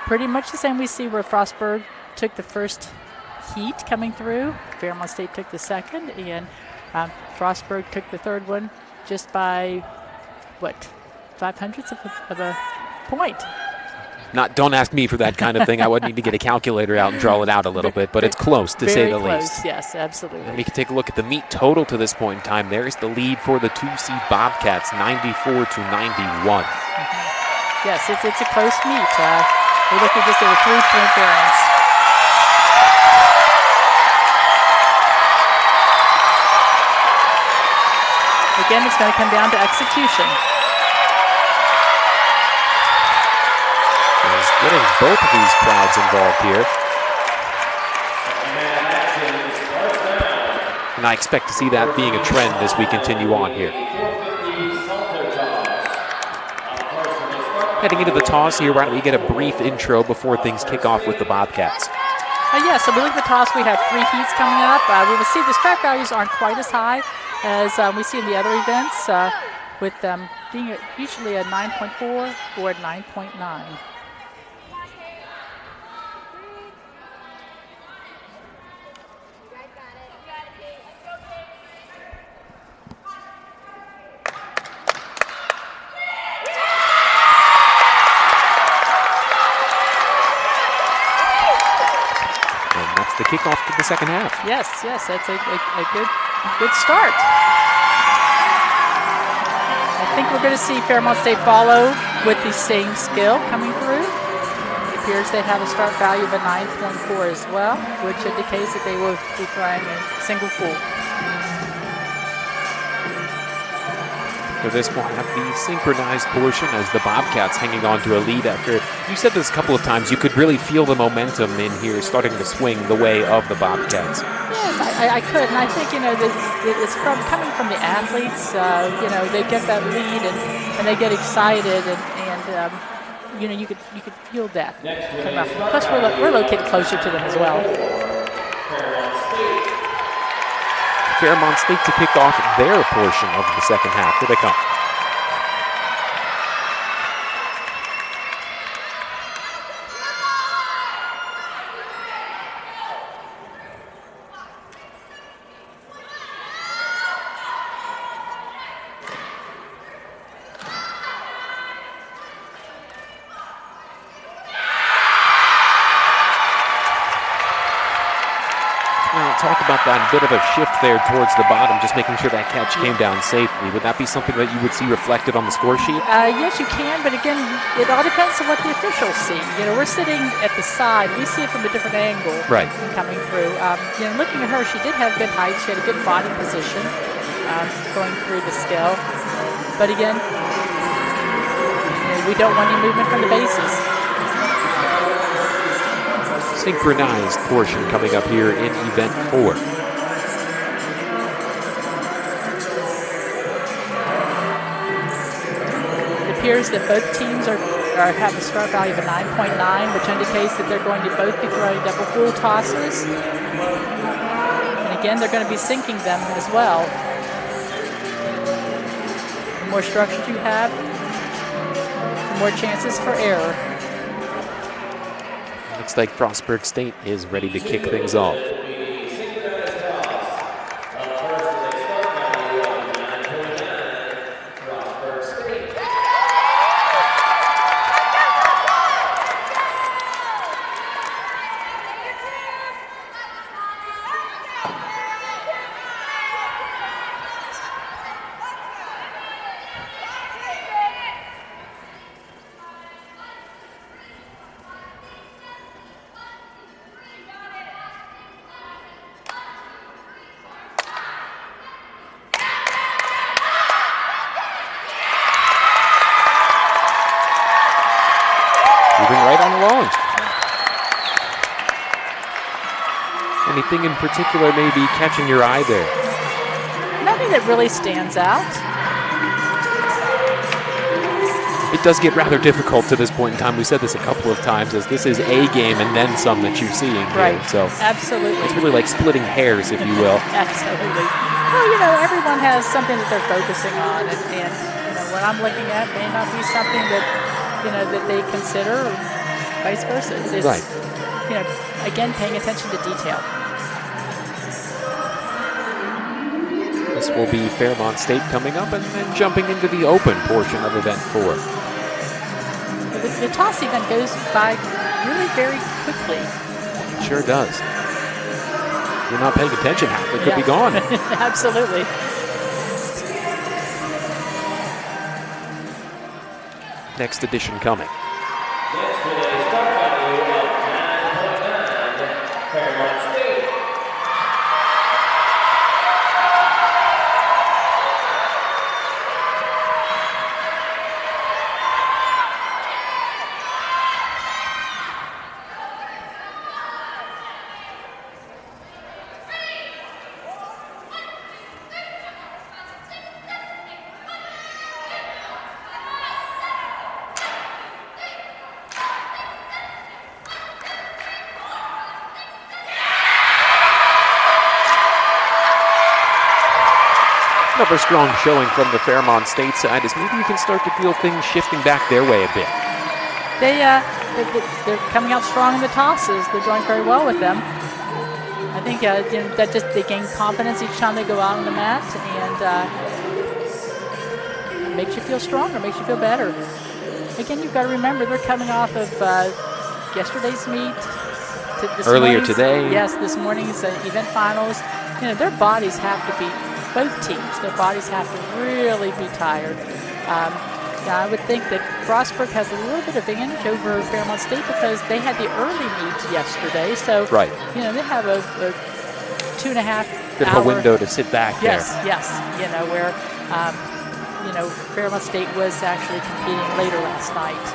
pretty much the same we see where Frostburg took the first heat coming through. Fairmont State took the second, and Frostburg took the third one just by, 5/100ths of a point. Don't ask me for that kind of thing. I would need to get a calculator out and draw it out a little bit, but it's close to say the Very close, least. yes, absolutely. And we can take a look at the meet total to this point in time. There's the lead for the 2C Bobcats, 94-91. Yes, it's a close meet. We're looking just at a 3-point variance. Again, it's going to come down to execution. Is getting both of these crowds involved here. And I expect to see that being a trend as we continue on here. Heading into the toss here, why don't we get a brief intro before things kick off with the Bobcats? So we look at the toss. We have 3 heats coming up. We will see the scrap values aren't quite as high as we see in the other events, with them being usually a 9.4 or a 9.9. kickoff to the second half. Yes, that's a good start. I think we're going to see Fairmont State follow with the same skill coming through. It appears they have a start value of a 9.4 as well, which indicates that they will be trying a single full. So this will have the synchronized portion as the Bobcats hanging on to a lead after, you said this a couple of times, you could really feel the momentum in here starting to swing the way of the Bobcats. Yes, I could, and I think, it's coming from the athletes. They get that lead and they get excited, and you could feel that come up. Plus, we're located closer to them as well. Fairmont State to kick off their portion of the second half. Here they come. Talk about that bit of a shift there towards the bottom, just making sure that catch came down safely. Would that be something that you would see reflected on the score sheet? Yes, you can, but again, it all depends on what the officials see. We're sitting at the side. We see it from a different angle coming through. Looking at her, she did have good height. She had a good body position going through the skill. But again, we don't want any movement from the bases. Synchronized portion coming up here in event 4. It appears that both teams have a start value of a 9.9, which indicates that they're going to both be throwing double full tosses. And again, they're going to be sinking them as well. The more structure you have, the more chances for error. Looks like Frostburg State is ready to kick things off. Anything in particular maybe catching your eye there? Nothing that really stands out. It does get rather difficult to this point in time. We said this a couple of times, as this is a game and then some that you're seeing here. So absolutely. It's really like splitting hairs, if you will. Absolutely. Well, everyone has something that they're focusing on, and what I'm looking at may not be something that, that they consider, or vice versa. It's right. Again, paying attention to detail. This will be Fairmont State coming up and then jumping into the open portion of event 4. The toss event goes by really very quickly. It sure does. If you're not paying attention, half it could be gone. Absolutely. Next edition coming. Next with a start value of 9.9, Fairmont State. Another strong showing from the Fairmont State side as maybe you can start to feel things shifting back their way a bit. They're coming out strong in the tosses. They're doing very well with them. I think that just they gain confidence each time they go out on the mat, and it makes you feel stronger, makes you feel better. Again, you've got to remember they're coming off of yesterday's meet, this Earlier morning's- today. Yes, this morning's event finals. Their bodies have to be, both teams, their bodies have to really be tired. I would think that Frostburg has a little bit of advantage over Fairmont State because they had the early meet yesterday. So, Right. they have a 2.5 Bit of a window to sit back Yes, there. yes. Where, Fairmont State was actually competing later last night.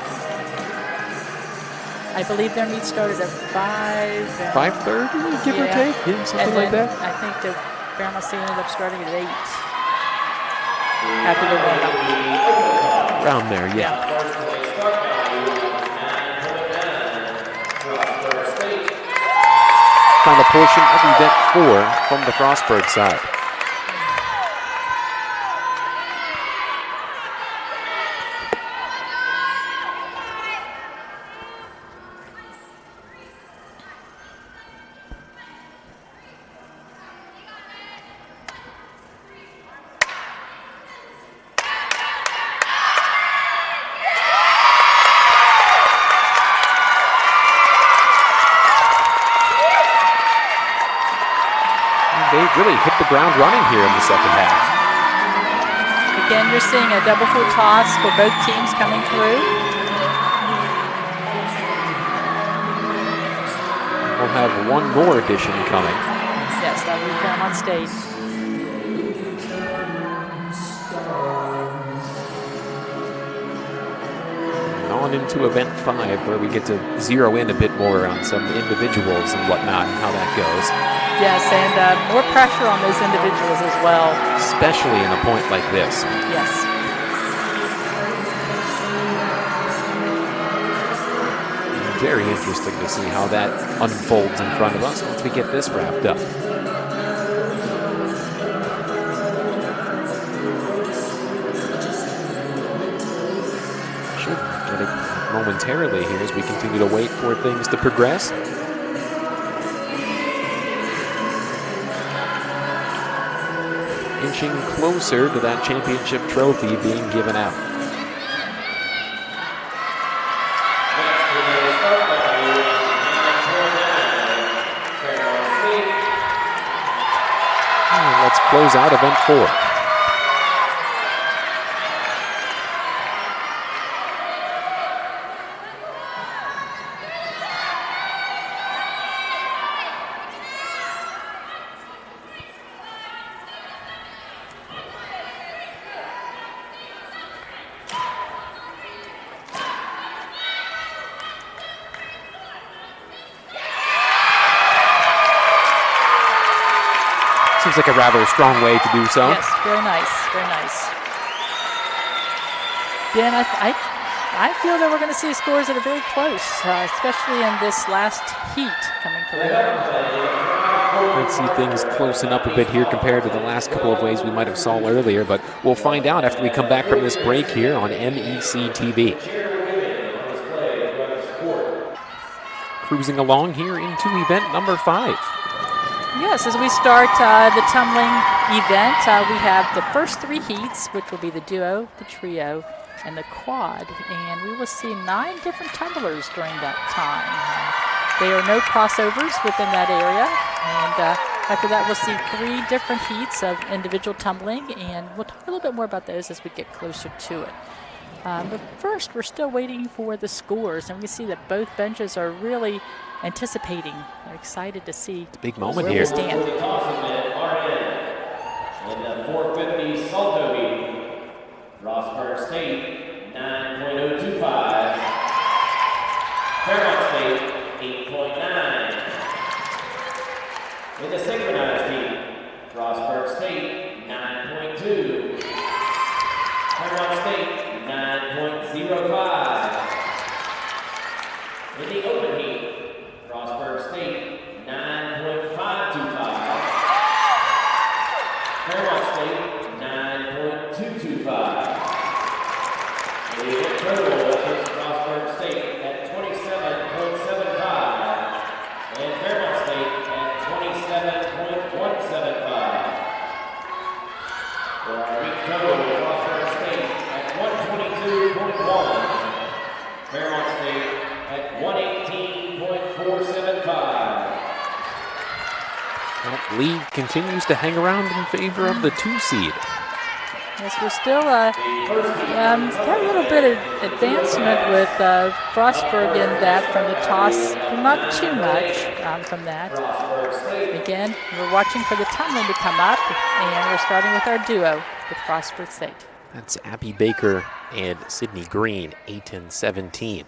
I believe their meet started at 5. 5:30, give or take? Yeah, something and like then that. I think the Fairmont State ended up starting at 8 after the warm-up. Around there, yeah. Final portion of event 4 from the Frostburg side. They really hit the ground running here in the second half. Again, you're seeing a double full toss for both teams coming through. We'll have one more addition coming. Yes, that will be Fairmont State. And on into event 5, where we get to zero in a bit more on some individuals and whatnot and how that goes. Yes, and more pressure on those individuals as well. Especially in a point like this. Yes. Very interesting to see how that unfolds in front of us once we get this wrapped up. Should get it momentarily here as we continue to wait for things to progress. Inching closer to that championship trophy being given out. And let's close out event 4. Seems like a rather strong way to do so. Yes, very nice, very nice. Dan, I feel that we're going to see scores that are very close, especially in this last heat coming through. Let's see things closing up a bit here compared to the last couple of ways we might have saw earlier, but we'll find out after we come back from this break here on MEC TV. Cruising along here into event number 5. Yes, as we start the tumbling event, we have the first 3 heats, which will be the duo, the trio, and the quad. And we will see 9 different tumblers during that time. There are no crossovers within that area. And after that, we'll see 3 different heats of individual tumbling. And we'll talk a little bit more about those as we get closer to it. But first, we're still waiting for the scores. And we see that both benches are really anticipating. They're excited to see big moment where here. we stand. In the 450 Salto heat, Frostburg State 9.025, Fairmont State 8.9. In the synchronized heat, Frostburg State 9.2, Fairmont State 9.05. In the open heat, Frostburg State 9.525. Fairmont State 9.225. The total puts Frostburg State at 27.75 and Fairmont State at 27.175. For our week total, Frostburg State at 122.1 lead continues to hang around in favor of the 2 seed. Yes, we're still got a little bit of advancement with Frostburg in that from the toss, but not too much from that. Again, we're watching for the tumbling to come up, and we're starting with our duo with Frostburg State. That's Abby Baker and Sydney Green, 8 and 17.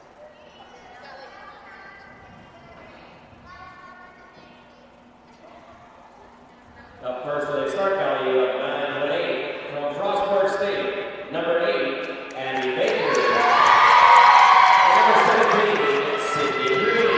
Up first with a start value of 9.8 from Frostburg State, number 8, Abby Baker. Number 17, Sydney Green.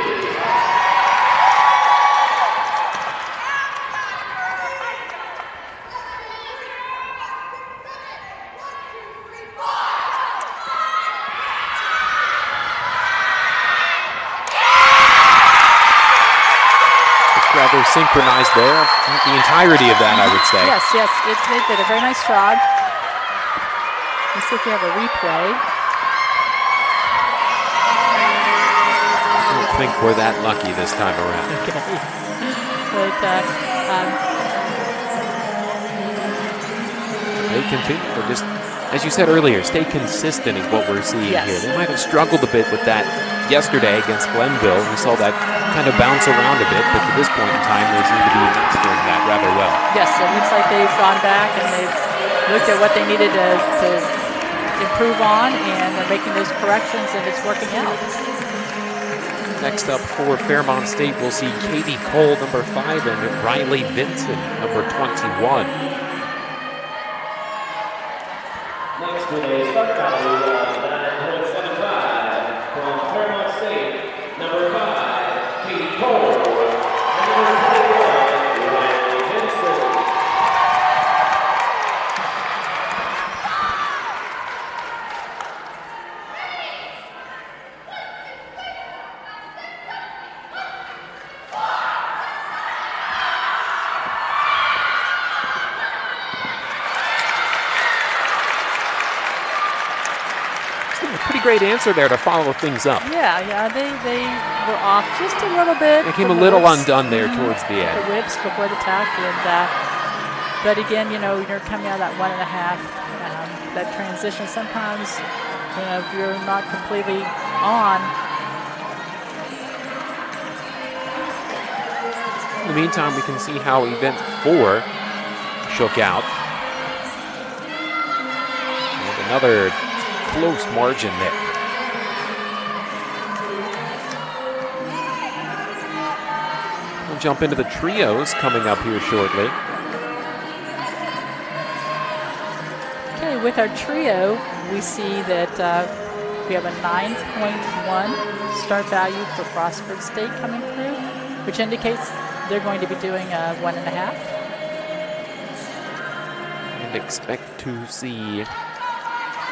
Rather synchronized there. The entirety of that, I would say. Yes, they did a very nice job. Let's see if we have a replay. I don't think we're that lucky this time around. Okay. But they continue to just, as you said earlier, stay consistent is what we're seeing here. They might have struggled a bit with that yesterday against Glenville. We saw that kind of bounce around a bit, but to this point in time, they seem to be mastering that rather well. yes, it looks like they've gone back and they've looked at what they needed to improve on, and they're making those corrections, and it's working out. Next up for Fairmont State, we'll see Katie Cole, number 5, and Riley Vincent, number 21. Next with a start value of 9.75 from Fairmont State, number 5, Katie Cole. Number 21, Riley Vincent. Pretty great answer there to follow things up. Yeah, they were off just a little bit. They came a from little whips. undone there towards the end. The whips before the tack, and but again, you're coming out of that 1.5. That transition sometimes, if you're not completely on. In the meantime, we can see how event 4 shook out. And another close margin there. We'll jump into the trios coming up here shortly. Okay, with our trio, we see that we have a 9.1 start value for Frostburg State coming through, which indicates they're going to be doing a 1.5. And expect to see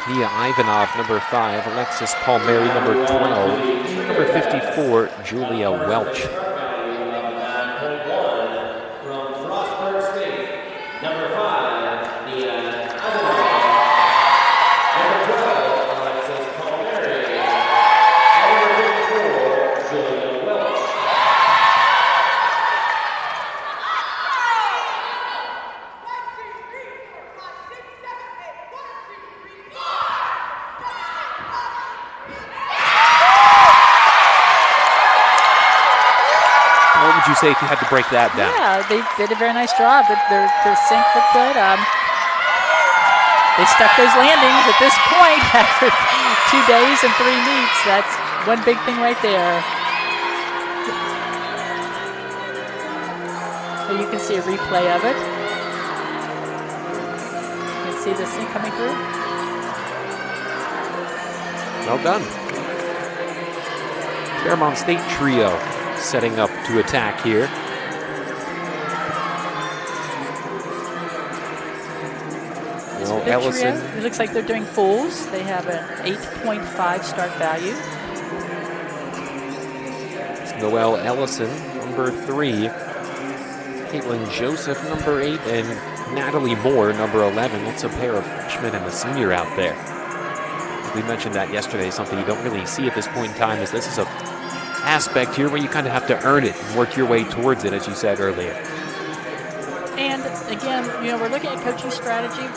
Nia Ivanov, number 5, Alexis Palmieri, number 12, number 54, Julia Welch. From Frostburg State, number 5, Nia Ivanov. Number 12, Alexis Palmieri. Number 54, Julia Welch. What would you say if you had to break that down? Yeah, they did a very nice job. Their sync looked good. They stuck those landings at this point after 2 days and 3 meets. That's one big thing right there. So you can see a replay of it. You can see the sync coming through. Well done. Fairmont State trio setting up to attack here. Well, Big Ellison. trio. It looks like they're doing fulls. They have an 8.5 start value. It's Noelle Ellison, number 3. Caitlin Joseph, number 8, and Natalie Moore, number 11. That's a pair of freshmen and a senior out there. We mentioned that yesterday, something you don't really see at this point in time is this is a aspect here where you kind of have to earn it and work your way towards it, as you said earlier. again, we're looking at coaching strategy.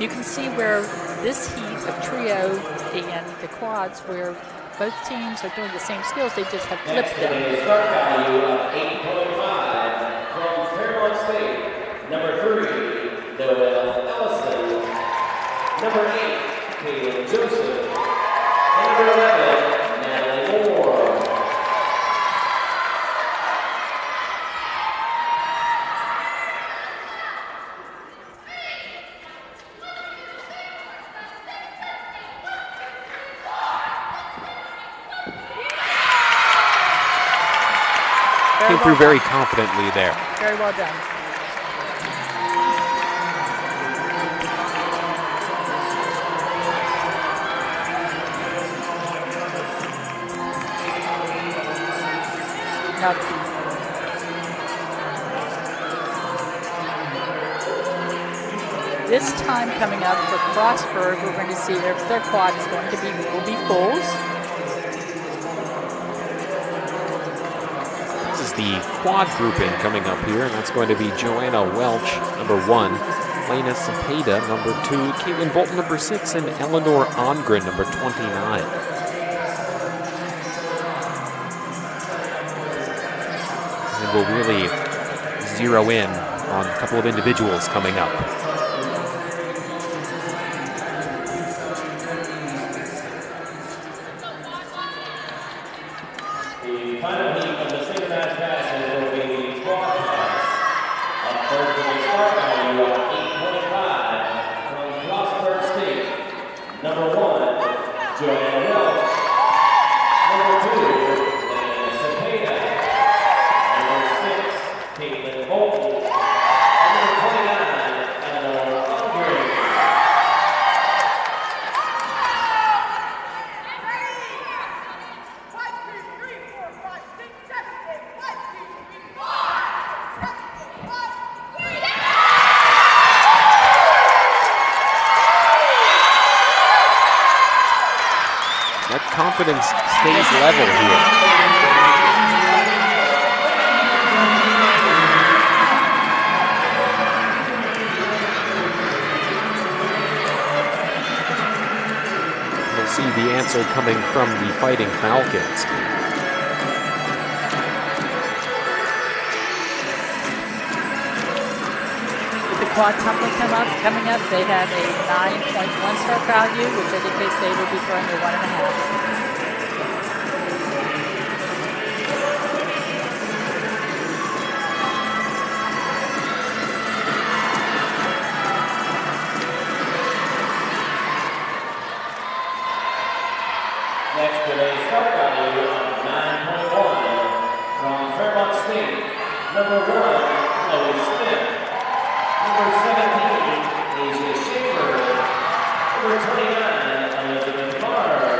You can see where this heat of trio and the quads, where both teams are doing the same skills, they just have flipped them. Today's start value of 8.5 from Fairmont State. Number 3, Noel Ellison. Number 8, Caleb Joseph. And number 11, Natalie Moore. Came through very confidently there. Very well done. Now, this time coming up for Frostburg, we're going to see their quad is going to will be fulls. This is the quad grouping coming up here, and that's going to be Joanna Welch, number 1, Lena Cepeda, number 2, Caitlin Bolton, number 6, and Eleanor Ongren, number 29. And we'll really zero in on a couple of individuals coming up. The final heat of the synchronized passes will be the quad pass. Up first with a start value of 8.5 from Frostburg State. Number 1, Joanna Welch. Number 2, Lena Cepeda. Number 6, Caitlin Bolton. And number 29, Eleanor Ongren. That confidence stays level here. We'll see the answer coming from the Fighting Falcons. The quad tumbling coming up, they have a 9.1 start value, which indicates they will be throwing a 1.5. Next, today's start value of 9.1 from Fairmont State. Number 1, Chloe Smith. Number 17, Asia Schaefer. Number 29, Elizabeth Barr.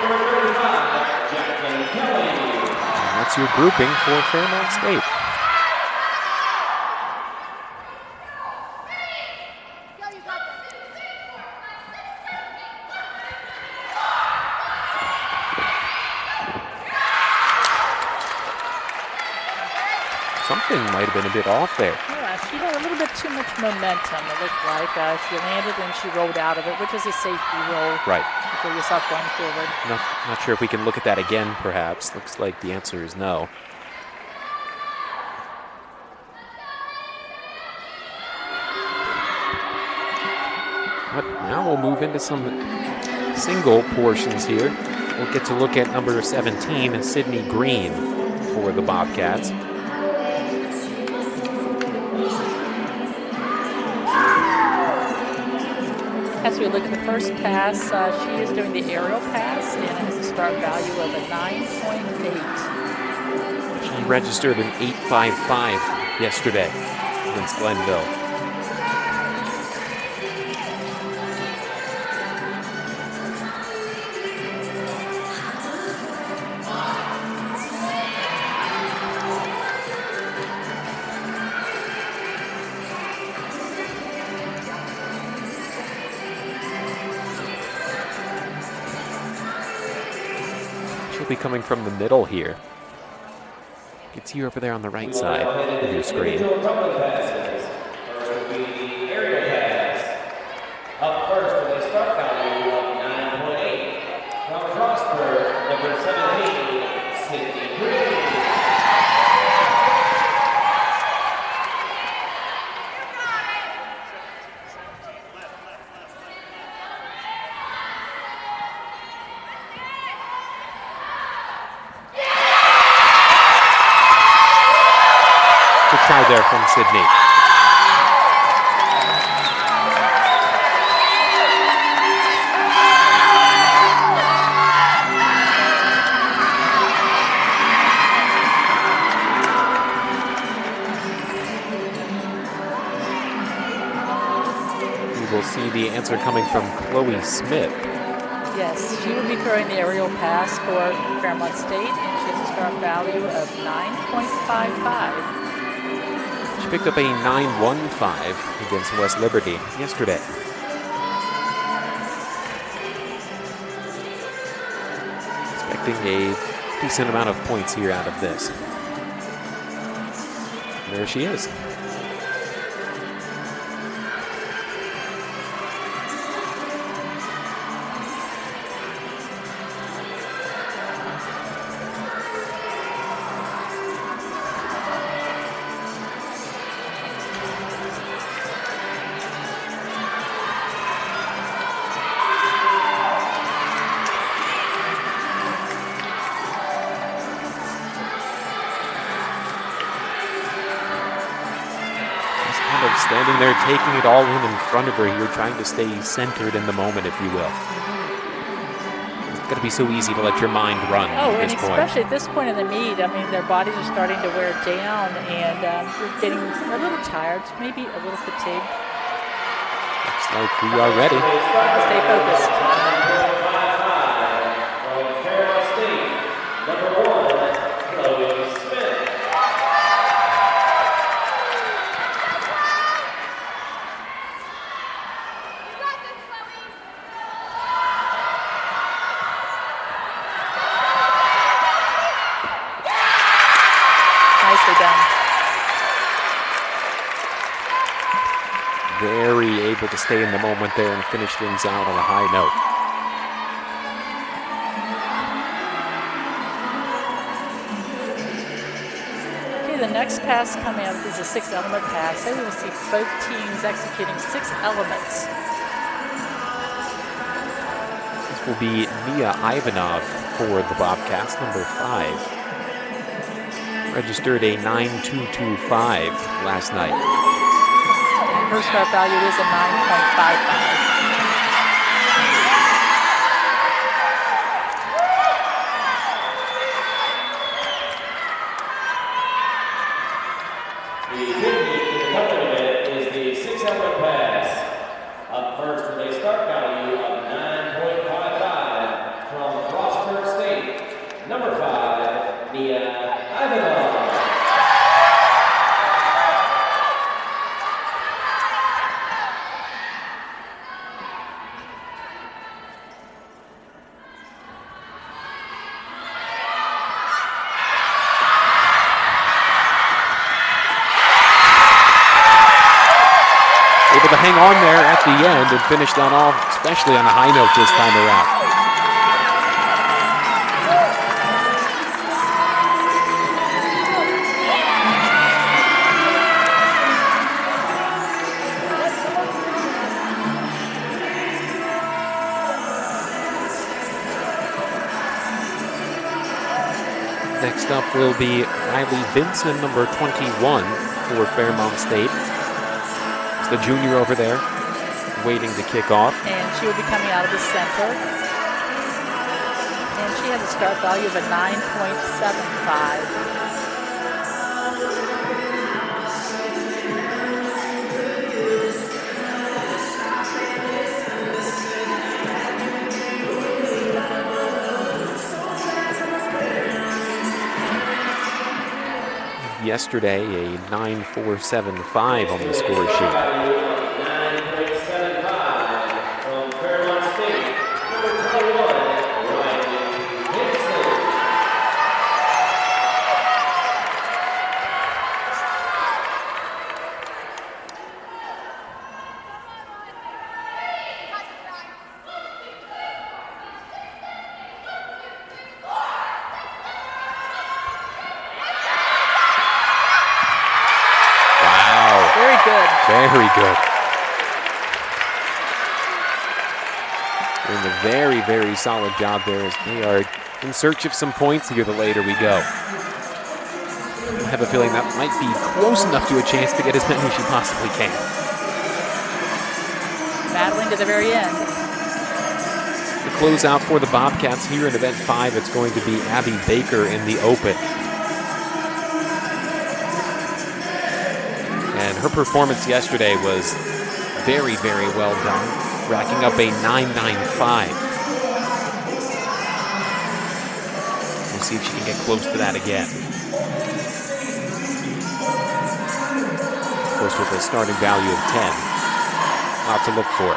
Number 35, Jacqueline Kelly. And that's your grouping for Fairmont State. Something might have been a bit off there. Yeah, she had a little bit too much momentum, it looked like. She landed and she rolled out of it, which is a safety roll Right. for yourself going forward. Not sure if we can look at that again, perhaps. Looks like the answer is no. But now we'll move into some single portions here. We'll get to look at number 17, Sydney Green, for the Bobcats. As we look at the first pass, she is doing the aerial pass and has a start value of a 9.8. She registered an 8.55 yesterday against Glenville. Be coming from the middle here. You can see her over there on the right side of your screen. Individual tumbling passes. there from Sydney. We'll see the answer coming from Chloe Smith. Yes, she will be throwing the aerial pass for Fairmont State, and she has a start value of 9.55. She picked up a 9.15 against West Liberty yesterday. Expecting a decent amount of points here out of this. There she is. Standing there, taking it all in front of her here, trying to stay centered in the moment, if you will. It's got to be so easy to let your mind run at this point. Especially at this point in the meet, I mean, their bodies are starting to wear down, and they're getting a little tired, maybe a little fatigued. Looks like we are ready. Stay focused. Very able to stay in the moment there and finish things out on a high note. Okay, the next pass coming up is a 6-element pass. So we will see both teams executing 6 elements. This will be Nia Ivanov for the Bobcats, number 5. Registered a 9.225 last night. Her start value is a 9.55. The 50 accompaniment is the 6-element pass. Up first with a start value of 9.55 from Frostburg State, number 5, Nia Ivanov. Able to hang on there at the end and finish that off, especially on a high note this time around. Next up will be Riley Vinson, number 21 for Fairmont State. It's the junior over there, waiting to kick off. And she will be coming out of the center. And she has a start value of a 9.75. Yesterday, a 9.475 on the score sheet. 9.75 from Fairmont State, number 21, Riley Vinson. Very good. Doing a very, very solid job there as they are in search of some points here the later we go. I have a feeling that might be close enough to a chance to get as many as she possibly can. Battling to the very end. The closeout for the Bobcats here in Event 5, it's going to be Abby Baker in the open. And her performance yesterday was very, very well done, racking up a 9.95. We'll see if she can get close to that again. Of course, with a starting value of 10, lot to look for.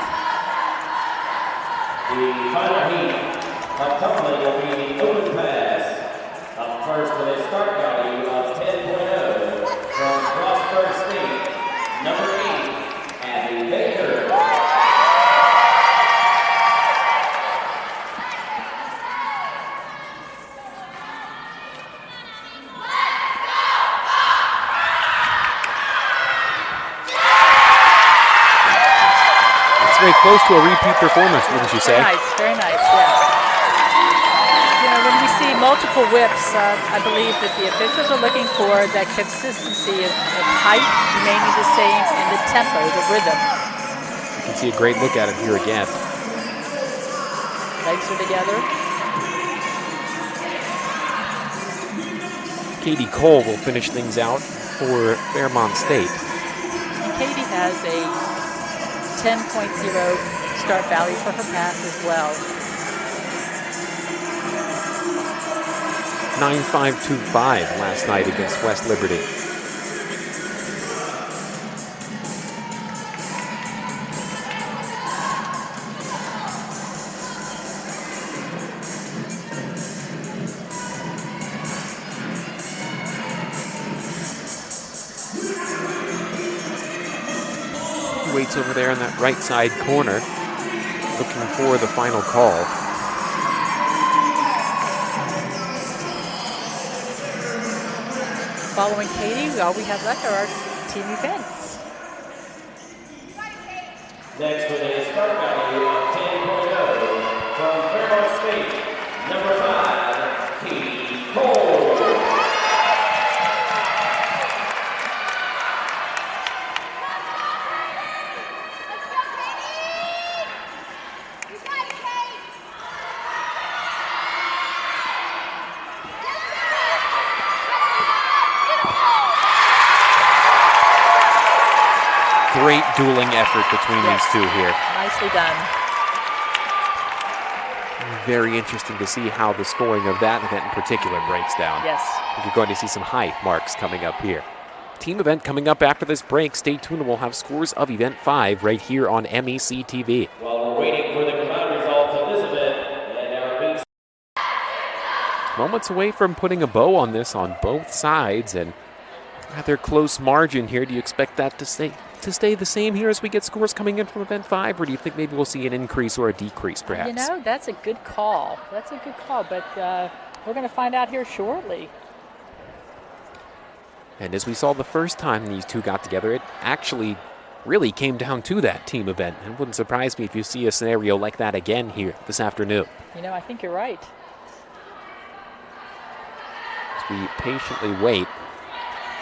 The final heat of Tumbling will be the open pass. Up first with a start value of 10.0 from Frostburg State, number 8, Abby Baker. Very close to a repeat performance, wouldn't you say? Very nice, yes. You know, when we see multiple whips, I believe that the officials are looking for that consistency of height remaining the same and the tempo, the rhythm. You can see a great look at it here again. Legs are together. Katie Cole will finish things out for Fairmont State. And Katie has a 10.0 start value for her pass as well. 9.525 last night against West Liberty. Waits over there in that right side corner, looking for the final call. Following Katie, all we have left are our team events. Next with a start value of 10.0 from Fairmont State, number 5, Katie Cole. Great dueling effort between these two here. Nicely done. Very interesting to see how the scoring of that event in particular breaks down. Yes. I think you're going to see some high marks coming up here. Team event coming up after this break. Stay tuned. We'll have scores of Event 5 right here on MEC TV. While we're waiting for the combined results of this event, and our meets. Moments away from putting a bow on this on both sides, and rather close margin here. Do you expect that to stay the same here as we get scores coming in from Event 5, or do you think maybe we'll see an increase or a decrease perhaps? You know, that's a good call. That's a good call, but we're going to find out here shortly. And as we saw the first time these two got together, it actually really came down to that team event. It wouldn't surprise me if you see a scenario like that again here this afternoon. You know, I think you're right. As we patiently wait,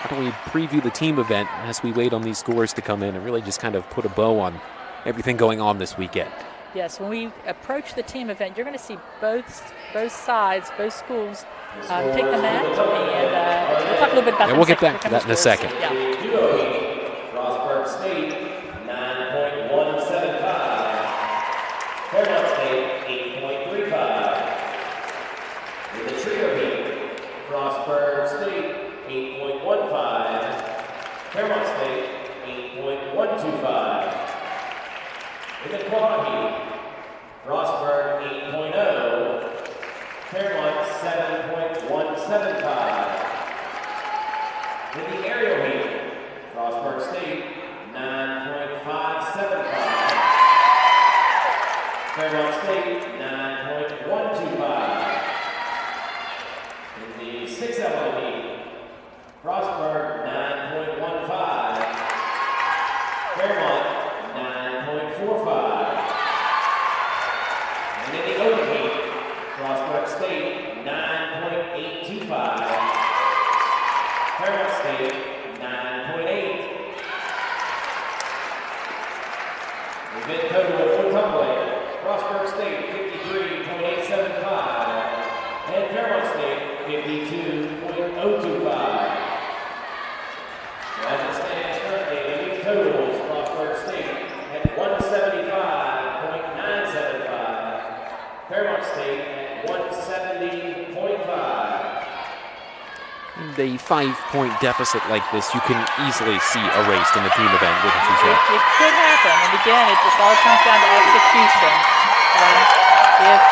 how do we preview the team event as we wait on these scores to come in and really just kind of put a bow on everything going on this weekend? Yes, when we approach the team event, you're going to see both sides, both schools take the mat, and we'll talk a little bit about that. And we'll get back to that in a second. Yeah. Frostburg State, 9.175. Fairmont State, 8.35. In the trio heat, Frostburg State, 8.15. Fairmont State, 8.125. In the quad heat, Frostburg 8.0, Fairmont 7.175. In the aerial heat, Frostburg State 9.575, Fairmont State 9.125. In the 6-element heat, Frostburg 9.15, Fairmont 9.45. And in the open heat, Frostburg State 9.825. Fairmont a 5-point deficit like this, you can easily see erased in the team event, wouldn't you say? It could happen, and again, it just all comes down to execution. If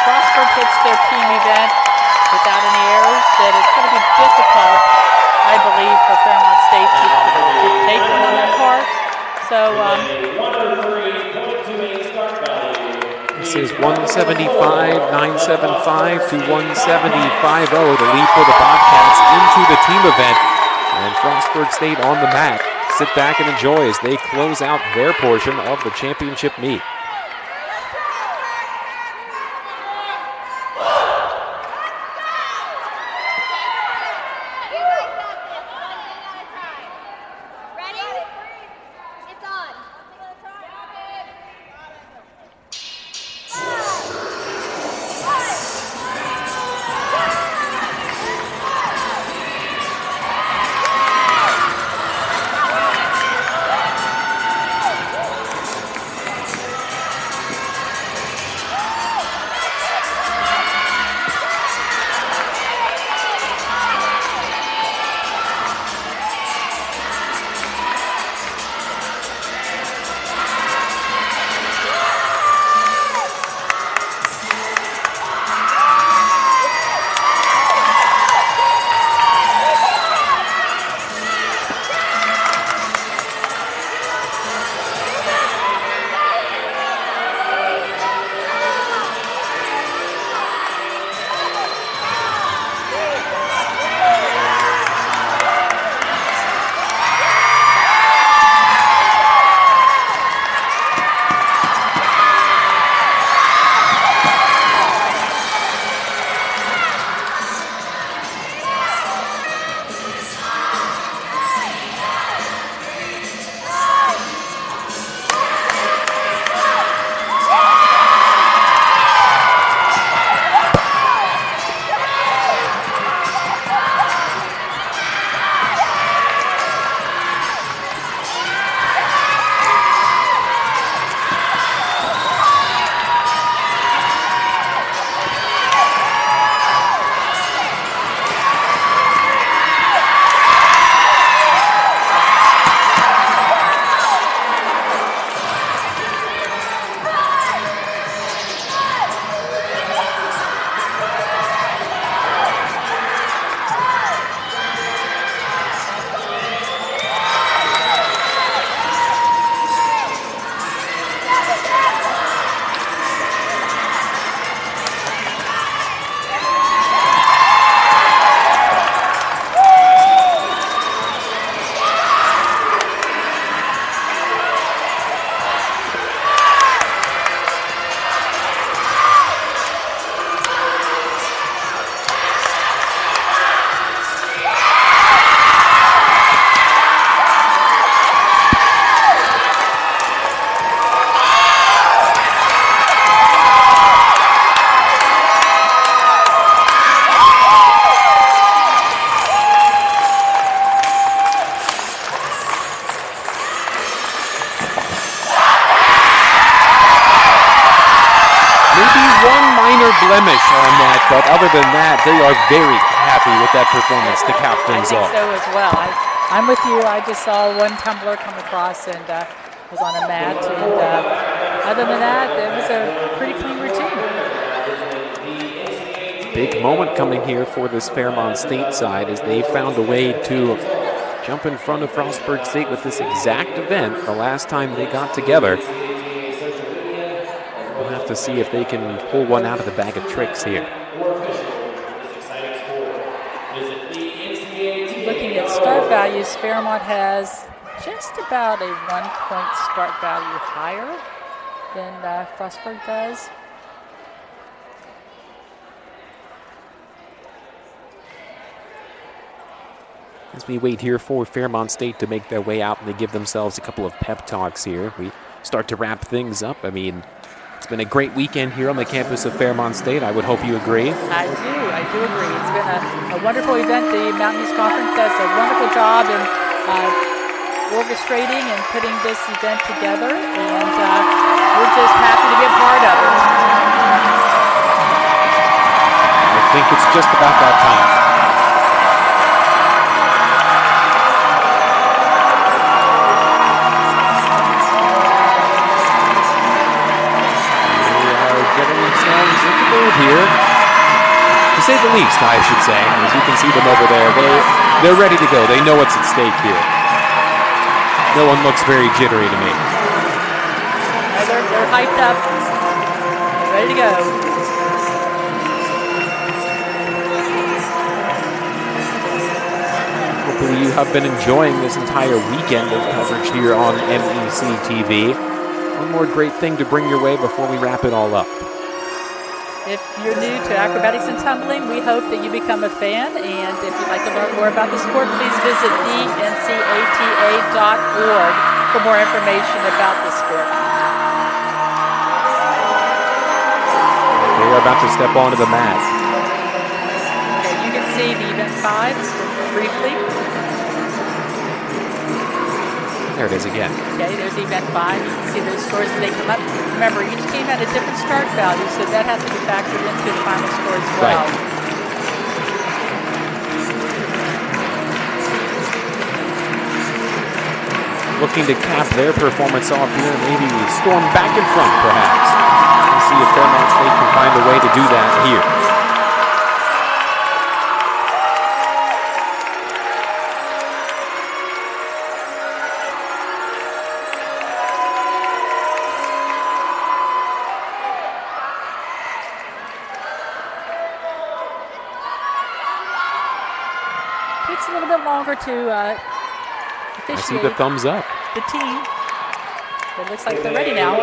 Frostburg hits their team event without any errors, then it's going to be difficult, I believe, for Fairmont State to take the home part. So, this is 175-975 to 175-0, the lead for the Bobcats into the team event. And Frostburg State on the mat. Sit back and enjoy as they close out their portion of the championship meet. blemish on that, but other than that, they are very happy with that performance to cap things off. I think so as well. I'm with you. I just saw one tumbler come across and was on a mat. And other than that, it was a pretty clean routine. Big moment coming here for this Fairmont State side as they found a way to jump in front of Frostburg State with this exact event the last time they got together. We'll have to see if they can pull one out of the bag of tricks here. Looking at start values, Fairmont has just about a 1-point start value higher than Frostburg does. As we wait here for Fairmont State to make their way out and they give themselves a couple of pep talks here, we start to wrap things up. I mean, it's been a great weekend here on the campus of Fairmont State. I would hope you agree. I do agree. It's been a wonderful event. The Mountain East Conference does a wonderful job in orchestrating and putting this event together, and we're just happy to be a part of it. I think it's just about that time. filled here, to say the least, I should say. As you can see them over there, they're ready to go. They know what's at stake here. No one looks very jittery to me. They're hyped up, ready to go. Hopefully you have been enjoying this entire weekend of coverage here on MEC TV. One more great thing to bring your way before we wrap it all up. If you're new to acrobatics and tumbling, we hope that you become a fan. And if you'd like to learn more about the sport, please visit thencata.org for more information about the sport. We're about to step onto the mat. Okay, you can see the event 5 briefly. There it is again. Okay, there's event 5. You can see those scores as they come up. Remember, each team had a different start value, so that has to be factored into the final score as well. Right. Looking to cap their performance off here, maybe storm back in front, perhaps. Let's see if Fairmont State can find a way to do that here. Takes a little bit longer to officiate. I see the thumbs up. The team. It looks like they're ready now.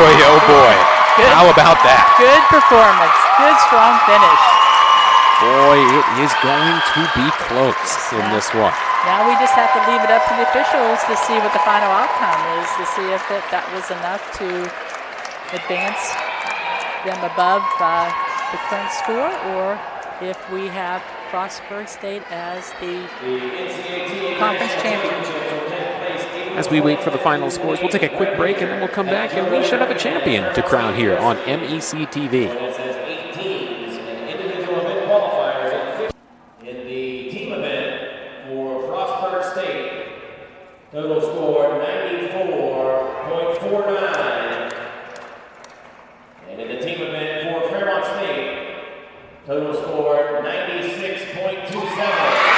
boy, oh boy. Good. How about that? Good performance. Good, strong finish. Boy, it is going to be close in this one. Now we just have to leave it up to the officials to see what the final outcome is, to see if that was enough to advance them above the current score, or if we have Frostburg State as the conference champion. As we wait for the final scores, we'll take a quick break and then we'll come back and we should have a champion to crown here on MEC TV. In the team event for Frostburg State, total score 94.49. And in the team event for Fairmont State, total score 96.27.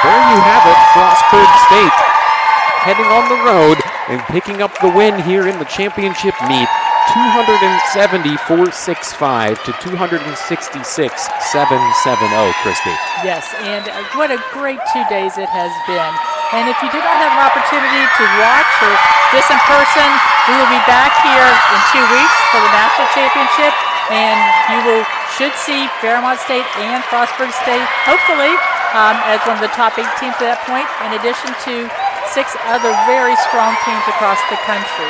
There you have it, Frostburg State heading on the road and picking up the win here in the championship meet, 270-465 to 266-770, Christy. Yes, and what a great 2 days it has been. And if you did not have an opportunity to watch or this in person, we will be back here in 2 weeks for the national championship, and you should see Fairmont State and Frostburg State, hopefully, as one of the top 8 teams at that point, in addition to 6 other very strong teams across the country.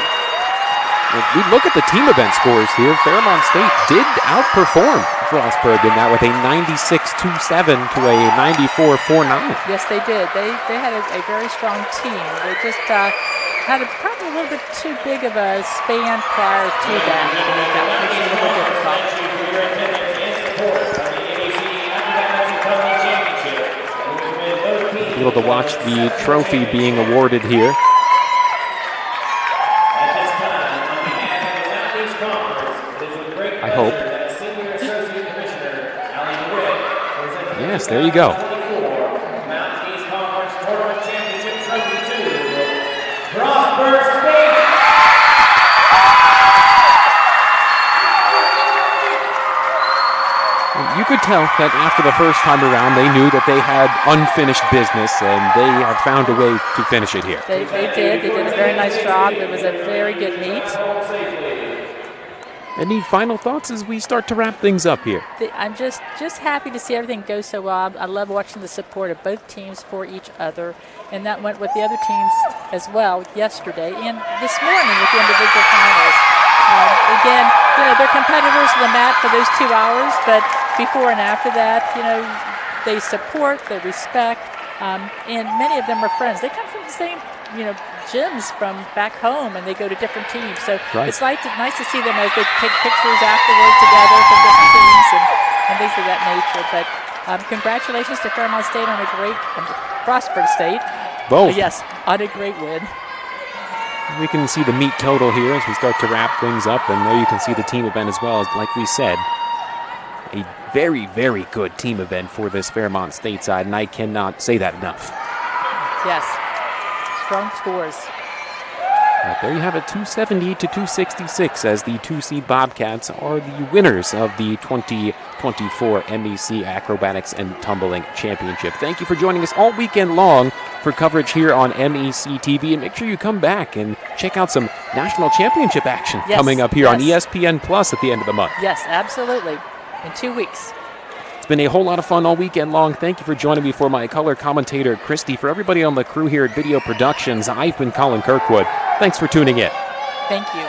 If we look at the team event scores here, Fairmont State did outperform Frostburg in that with a 96-27 to a 94-49. Yes, they did. They had a very strong team. They just had probably a little bit too big of a span prior to that. That makes it a little difficult. Able to watch the trophy being awarded here. I hope. Yes, there you go. You could tell that after the first time around, they knew that they had unfinished business, and they have found a way to finish it here. They did. They did a very nice job. It was a very good meet. Any final thoughts as we start to wrap things up here? I'm just happy to see everything go so well. I love watching the support of both teams for each other, and that went with the other teams as well yesterday and this morning with the individual finals. Again, they're competitors on the mat for those 2 hours, but before and after that, they support, they respect, and many of them are friends. They come from the same, gyms from back home, and they go to different teams. So It's nice to see them as they take pictures afterward together from different teams and things of that nature. But congratulations to Fairmont State on a great, Frostburg State. Both. Yes, on a great win. We can see the meet total here as we start to wrap things up, and there you can see the team event as well. Like we said, a very, very good team event for this Fairmont State side, and I cannot say that enough. Yes, strong scores. Right, there you have it, 270 to 266, as the 2-seed Bobcats are the winners of the 2024 MEC Acrobatics and Tumbling Championship. Thank you for joining us all weekend long for coverage here on MEC TV, and make sure you come back and check out some national championship action coming up here on ESPN Plus at the end of the month. Yes, absolutely, in 2 weeks. It's been a whole lot of fun all weekend long. Thank you for joining me, for my color commentator, Christy. For everybody on the crew here at Video Productions, I've been Colin Kirkwood. Thanks for tuning in. Thank you.